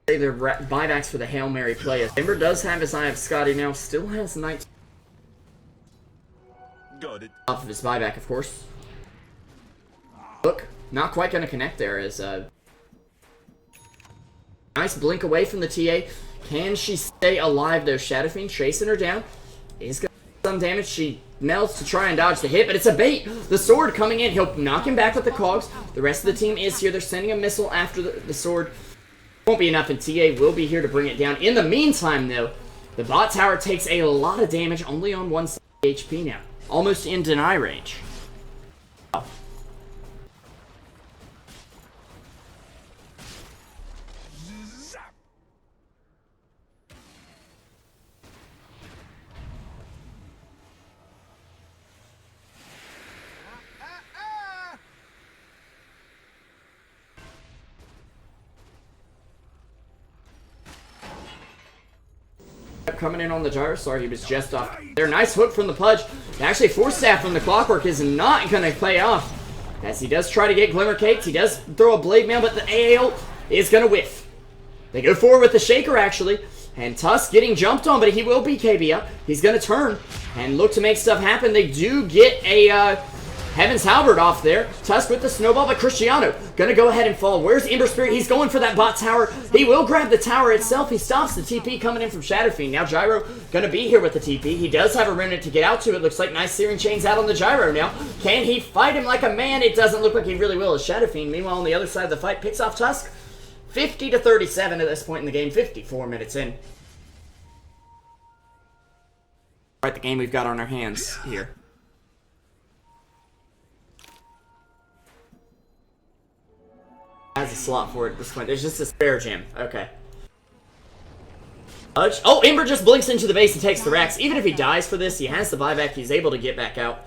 Say their buybacks for the Hail Mary play. Ember does have his Eye of Scotty now, still has Knight. Got it. Off of his buyback, of course. Look, not quite going to connect there as nice blink away from the TA. Can she stay alive though? Shadow Fiend chasing her down. Is going to do some damage. She melts to try and dodge the hit, but it's a bait. The sword coming in. He'll knock him back with the cogs. The rest of the team is here. They're sending a missile after the sword. Won't be enough, and TA will be here to bring it down. In the meantime, though, the bot tower takes a lot of damage, only on 1 HP now. Almost in deny range. Coming in on the gyro. Sorry, he was just off there. Nice hook from the Pudge. Actually, Force Staff from the Clockwork is not going to pay off, as he does try to get Glimmer Caked. He does throw a Blade Mail, but the AAL is going to whiff. They go forward with the Shaker, actually. And Tusk getting jumped on, but he will BKB up. He's going to turn and look to make stuff happen. They do get a Heaven's Halberd off there. Tusk with the snowball, but Cristiano going to go ahead and fall. Where's Ember Spirit? He's going for that bot tower. He will grab the tower itself. He stops the TP coming in from Shadow Fiend. Now Gyro going to be here with the TP. He does have a remnant to get out to. It looks like nice Searing Chains out on the Gyro now. Can he fight him like a man? It doesn't look like he really will as Shadow Fiend. Meanwhile, on the other side of the fight, picks off Tusk. 50-37 at this point in the game, 54 minutes in. Alright, the game we've got on our hands here. Has a slot for it at this point. There's just a spare gem. Okay. Oh, Ember just blinks into the base and takes the Rex. Even if he dies for this, he has the buyback. He's able to get back out.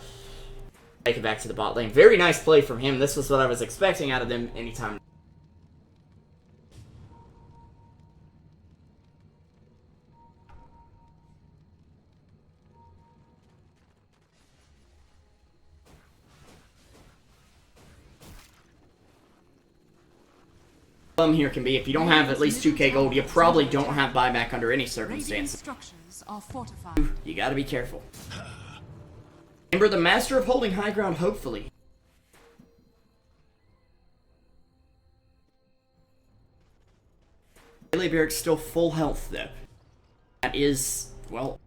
Take it back to the bot lane. Very nice play from him. This was what I was expecting out of them anytime. Here can be if you don't have at least 2k gold, you probably don't have buyback under any circumstances. You gotta be careful. Ember, the master of holding high ground, hopefully. Billy Barrick's still full health though. That is, well,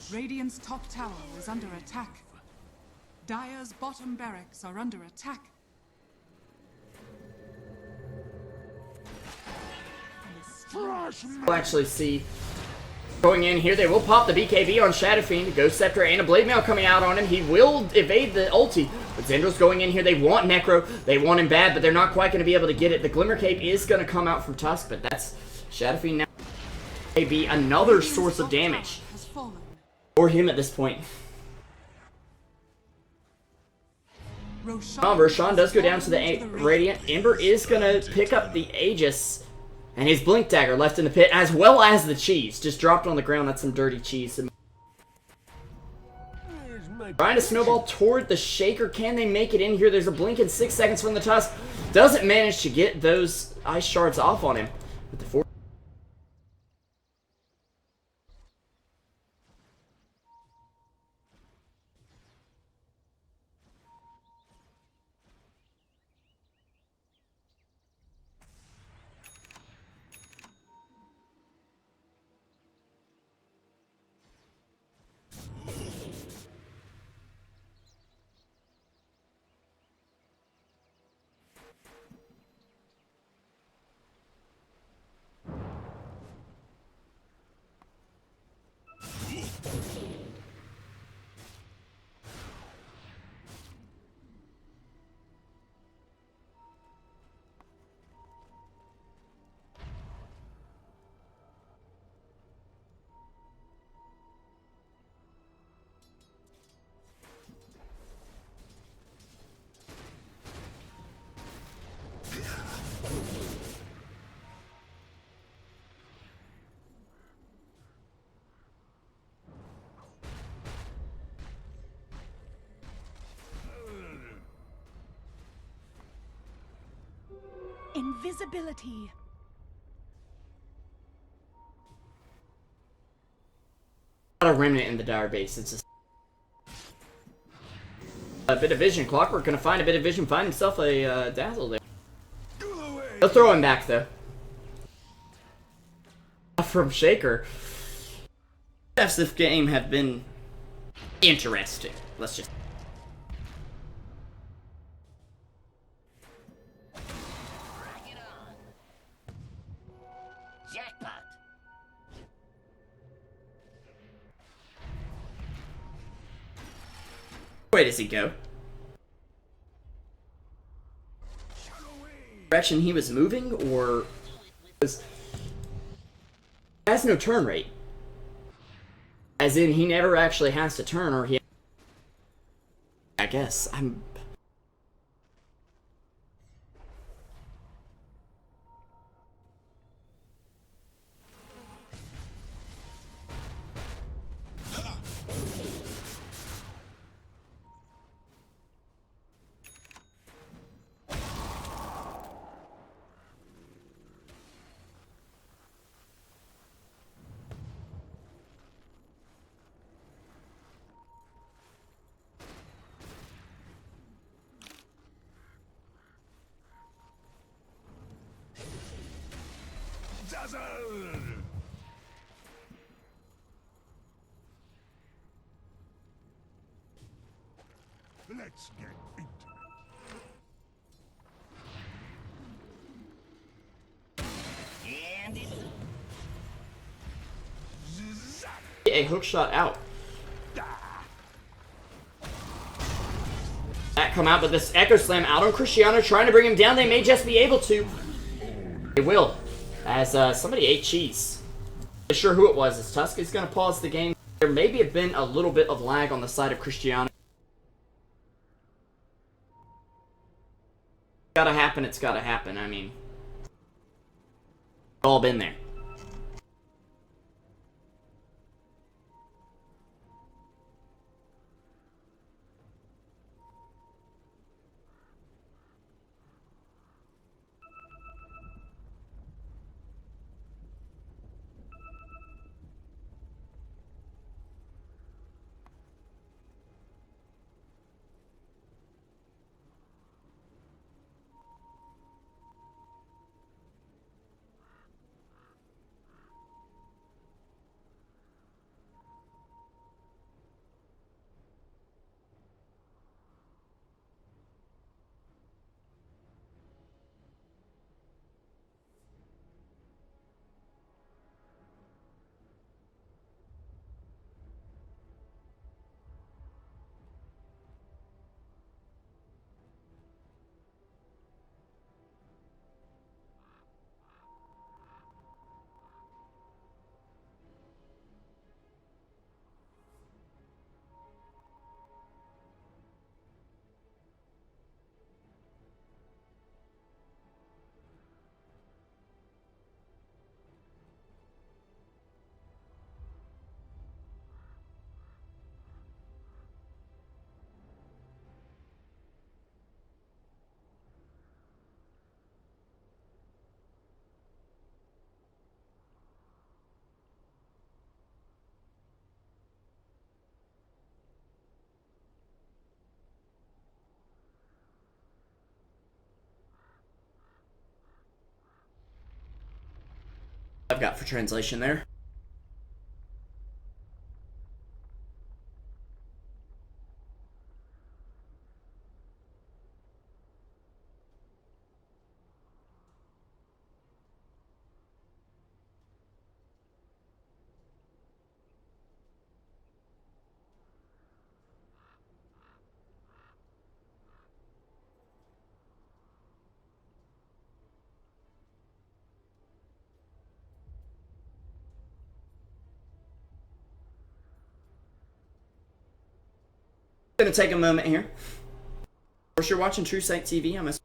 Radiant's top tower is under attack. Dire's bottom barracks are under attack. we'll actually see going in here. They will pop the BKB on Shadow Fiend. Ghost Scepter and a Blade Mail coming out on him. He will evade the ulti. But Zendra's going in here. They want Necro. They want him bad, but they're not quite going to be able to get it. The Glimmer Cape is going to come out from Tusk, but that's Shadow Fiend now. May be another source of damage for him at this point. Roshan does go down to the Radiant. Ember is going to pick up the Aegis. And his Blink Dagger left in the pit, as well as the cheese. Just dropped on the ground. That's some dirty cheese. Trying to snowball toward the Shaker. Can they make it in here? There's a blink in 6 seconds from the Tusk. Doesn't manage to get those Ice Shards off on him. With the Invisibility. Not a remnant in the Dire base. It's a bit of vision. Clockwork gonna find a bit of vision. Find himself a dazzle there. He'll throw him back though. From Shaker. This game have been interesting. Let's just. Where does he go? Direction he was moving, or has no turn rate. As in, he never actually has to turn, or he... I guess. Let's get into it. And A hook shot out. That come out, but this Echo Slam out on Cristiano, trying to bring him down. They may just be able to. They will. As somebody ate cheese. Not sure who it was. As Tusk is going to pause the game. There may have been a little bit of lag on the side of Cristiano. Gotta happen, it's gotta happen. I mean, all been there. I've got for translation there. Gonna take a moment here. Of course, you're watching Truesight TV.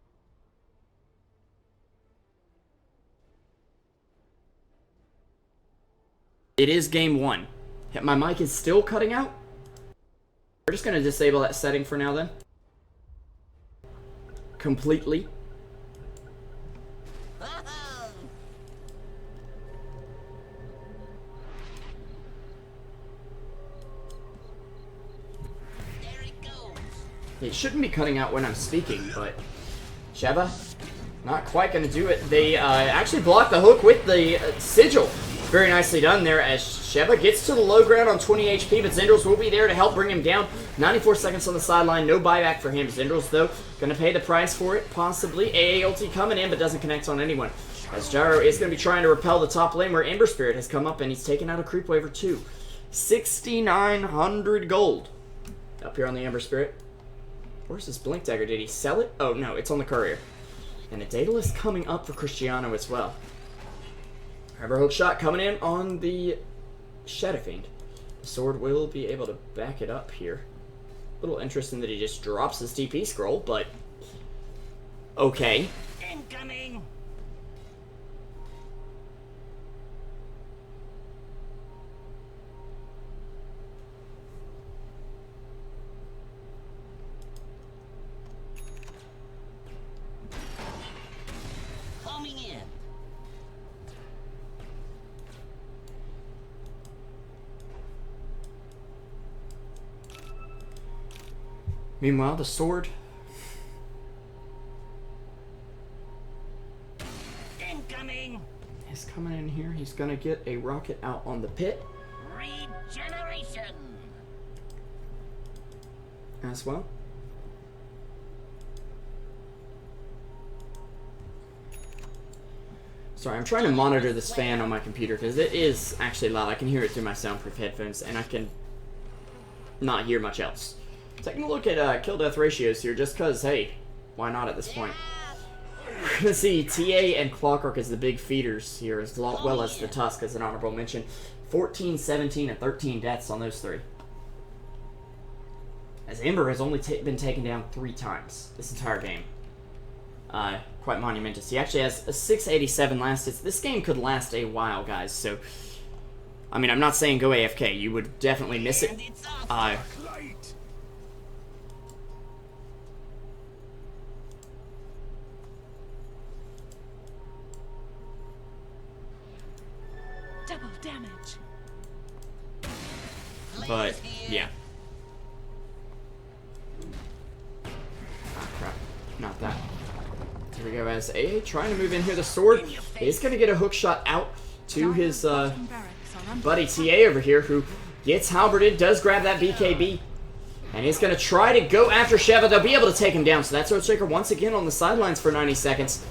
It is game one. My mic is still cutting out. We're just gonna disable that setting for now then. Completely. It shouldn't be cutting out when I'm speaking, but Sheva, not quite going to do it. They actually blocked the hook with the sigil. Very nicely done there as Sheva gets to the low ground on 20 HP, but Zendros will be there to help bring him down. 94 seconds on the sideline, no buyback for him. Zendros, though, going to pay the price for it, possibly. AA ulti coming in, but doesn't connect on anyone. As Gyro is going to be trying to repel the top lane where Ember Spirit has come up, and he's taken out a creep wave or two. 6,900 gold up here on the Ember Spirit. Where's his Blink Dagger? Did he sell it? Oh, no, it's on the courier. And a Daedalus coming up for Cristiano as well. Revo hook shot coming in on the Shadow Fiend. The sword will be able to back it up here. A little interesting that he just drops his TP scroll, but okay. Incoming! Coming in. Meanwhile, the sword Incoming! is coming in here. He's gonna get a rocket out on the pit Regeneration! as well. Sorry, I'm trying to monitor this fan on my computer because it is actually loud. I can hear it through my soundproof headphones, and I can not hear much else. Taking a look at kill-death ratios here, just because, hey, why not at this point? We're going to see TA and Clockwork as the big feeders here, as well as the Tusk as an honorable mention. 14, 17, and 13 deaths on those three. As Ember has only been taken down 3 times this entire game. Quite monumentous. He actually has a 687 lasted. This game could last a while, guys, so I mean, I'm not saying go AFK. You would definitely miss it. Double damage. But, yeah. Ah, crap. Not that. Here we go as AA trying to move in here. The sword is going to get a hook shot out to his buddy TA over here, who gets halberded, does grab that BKB, and is going to try to go after Sheva. They'll be able to take him down, so that's Earthshaker once again on the sidelines for 90 seconds.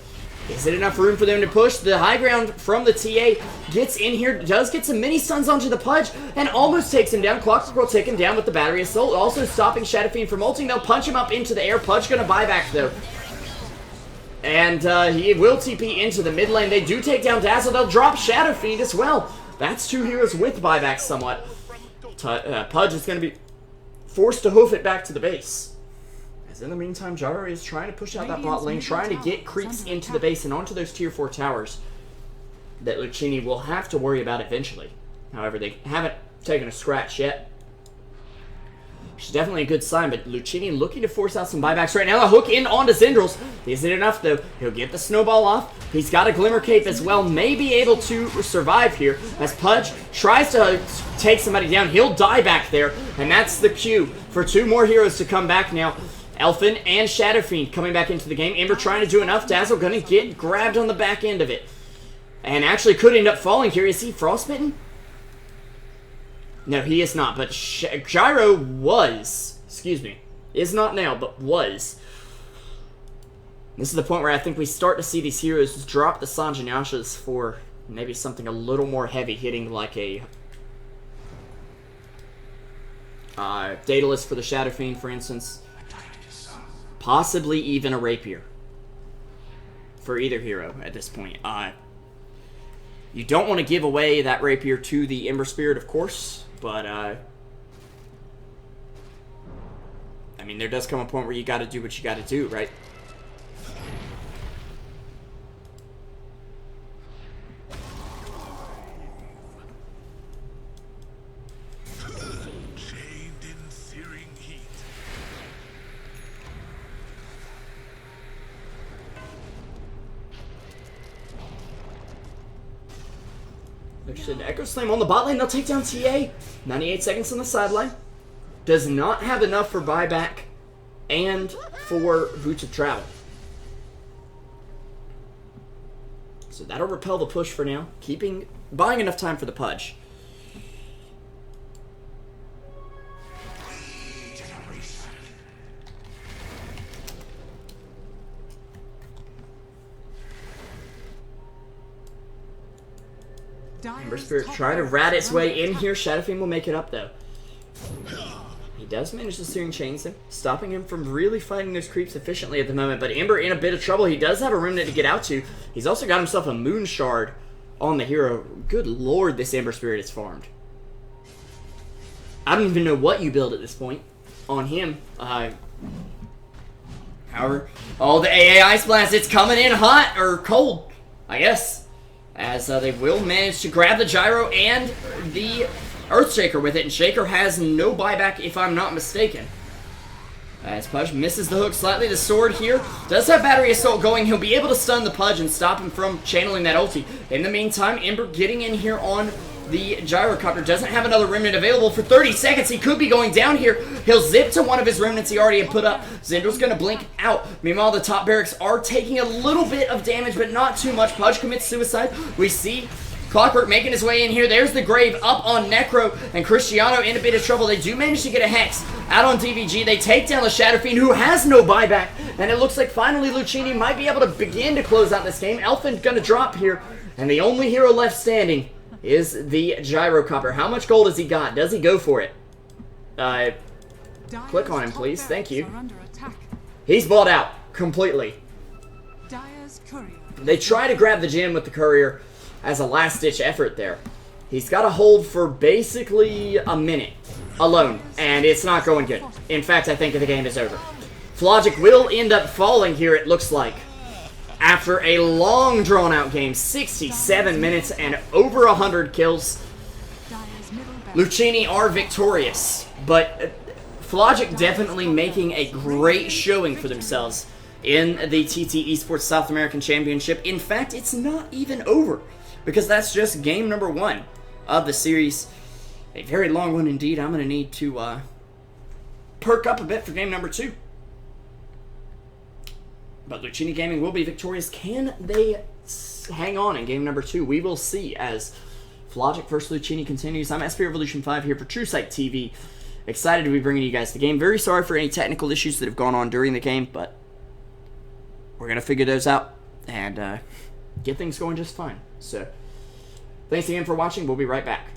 Is it enough room for them to push? The high ground from the TA gets in here, does get some mini stuns onto the Pudge, and almost takes him down. Clockwork will take him down with the Battery Assault, also stopping Shadow Fiend from ulting. They'll punch him up into the air. Pudge going to buy back, though. And he will TP into the mid lane. They do take down Dazzle. They'll drop Shadow Fiend as well. That's 2 heroes with buybacks somewhat. Pudge is going to be forced to hoof it back to the base. As in the meantime, Gyro is trying to push out that bot lane, trying to get creeps into the base and onto those tier 4 towers that Luccini will have to worry about eventually. However, they haven't taken a scratch yet. Which is definitely a good sign, but Luccini looking to force out some buybacks right now. The hook in onto Zendrils. Isn't enough, though. He'll get the snowball off. He's got a Glimmer Cape as well. May be able to survive here as Pudge tries to take somebody down. He'll die back there, and that's the cue for 2 more heroes to come back now. Elfin and Shadow Fiend coming back into the game. Ember trying to do enough. Dazzle gonna get grabbed on the back end of it. And actually could end up falling here. Is he frostbitten? No, he is not. But Gyro was. Excuse me. Is not now, but was. This is the point where I think we start to see these heroes drop the Sanjanyashas for maybe something a little more heavy, hitting like a Daedalus for the Shadow Fiend, for instance. Possibly even a Rapier for either hero at this point. You don't want to give away that Rapier to the Ember Spirit, of course, but I mean, there does come a point where you got to do what you got to do, right? Chained in searing heat. There's an Echo Slam on the bot lane. They'll take down TA. 98 seconds on the sideline. Does not have enough for buyback and for Boots of Travel. So that'll repel the push for now. Buying enough time for the Pudge. Ember Spirit trying to rat its way in here. Shadow Fiend will make it up, though. He does manage the Searing Chains him, stopping him from really fighting those creeps efficiently at the moment. But Ember in a bit of trouble. He does have a remnant to get out to. He's also got himself a Moon Shard on the hero. Good lord, this Ember Spirit is farmed. I don't even know what you build at this point on him. However, the AA Ice Blast, it's coming in hot, or cold, I guess. As they will manage to grab the Gyro and the Earthshaker with it, and Shaker has no buyback if I'm not mistaken. As Pudge misses the hook slightly, the sword here does have Battery Assault going. He'll be able to stun the Pudge and stop him from channeling that ulti. In the meantime, Ember getting in here on the Gyrocopter, doesn't have another remnant available for 30 seconds. He could be going down here. He'll zip to one of his remnants he already had put up. Zendral's going to blink out. Meanwhile, the top barracks are taking a little bit of damage, but not too much. Pudge commits suicide. We see Clockwork making his way in here. There's the Grave up on Necro, and Cristiano in a bit of trouble. They do manage to get a Hex out on DVG. They take down the Shadow Fiend, who has no buyback, and it looks like finally Luccini might be able to begin to close out this game. Elfin's going to drop here, and the only hero left standing is the Gyrocopter. How much gold has he got? Does he go for it? Click on him, please. Thank you. He's bought out completely. They try to grab the gem with the Courier as a last-ditch effort there. He's got to hold for basically a minute alone, and it's not going good. In fact, I think the game is over. FLogic will end up falling here, it looks like. After a long, drawn-out game, 67 minutes and over 100 kills, Luccini are victorious. But FLogic definitely making a great showing for themselves in the TTesports South American Championship. In fact, it's not even over, because that's just game number 1 of the series. A very long one indeed. I'm going to need to perk up a bit for game number 2. But Luccini Gaming will be victorious. Can they hang on in game number 2? We will see as FLogic vs. Luccini continues. I'm SP Revolution 5 here for Truesight TV. Excited to be bringing you guys the game. Very sorry for any technical issues that have gone on during the game, but we're going to figure those out and get things going just fine. So, thanks again for watching. We'll be right back.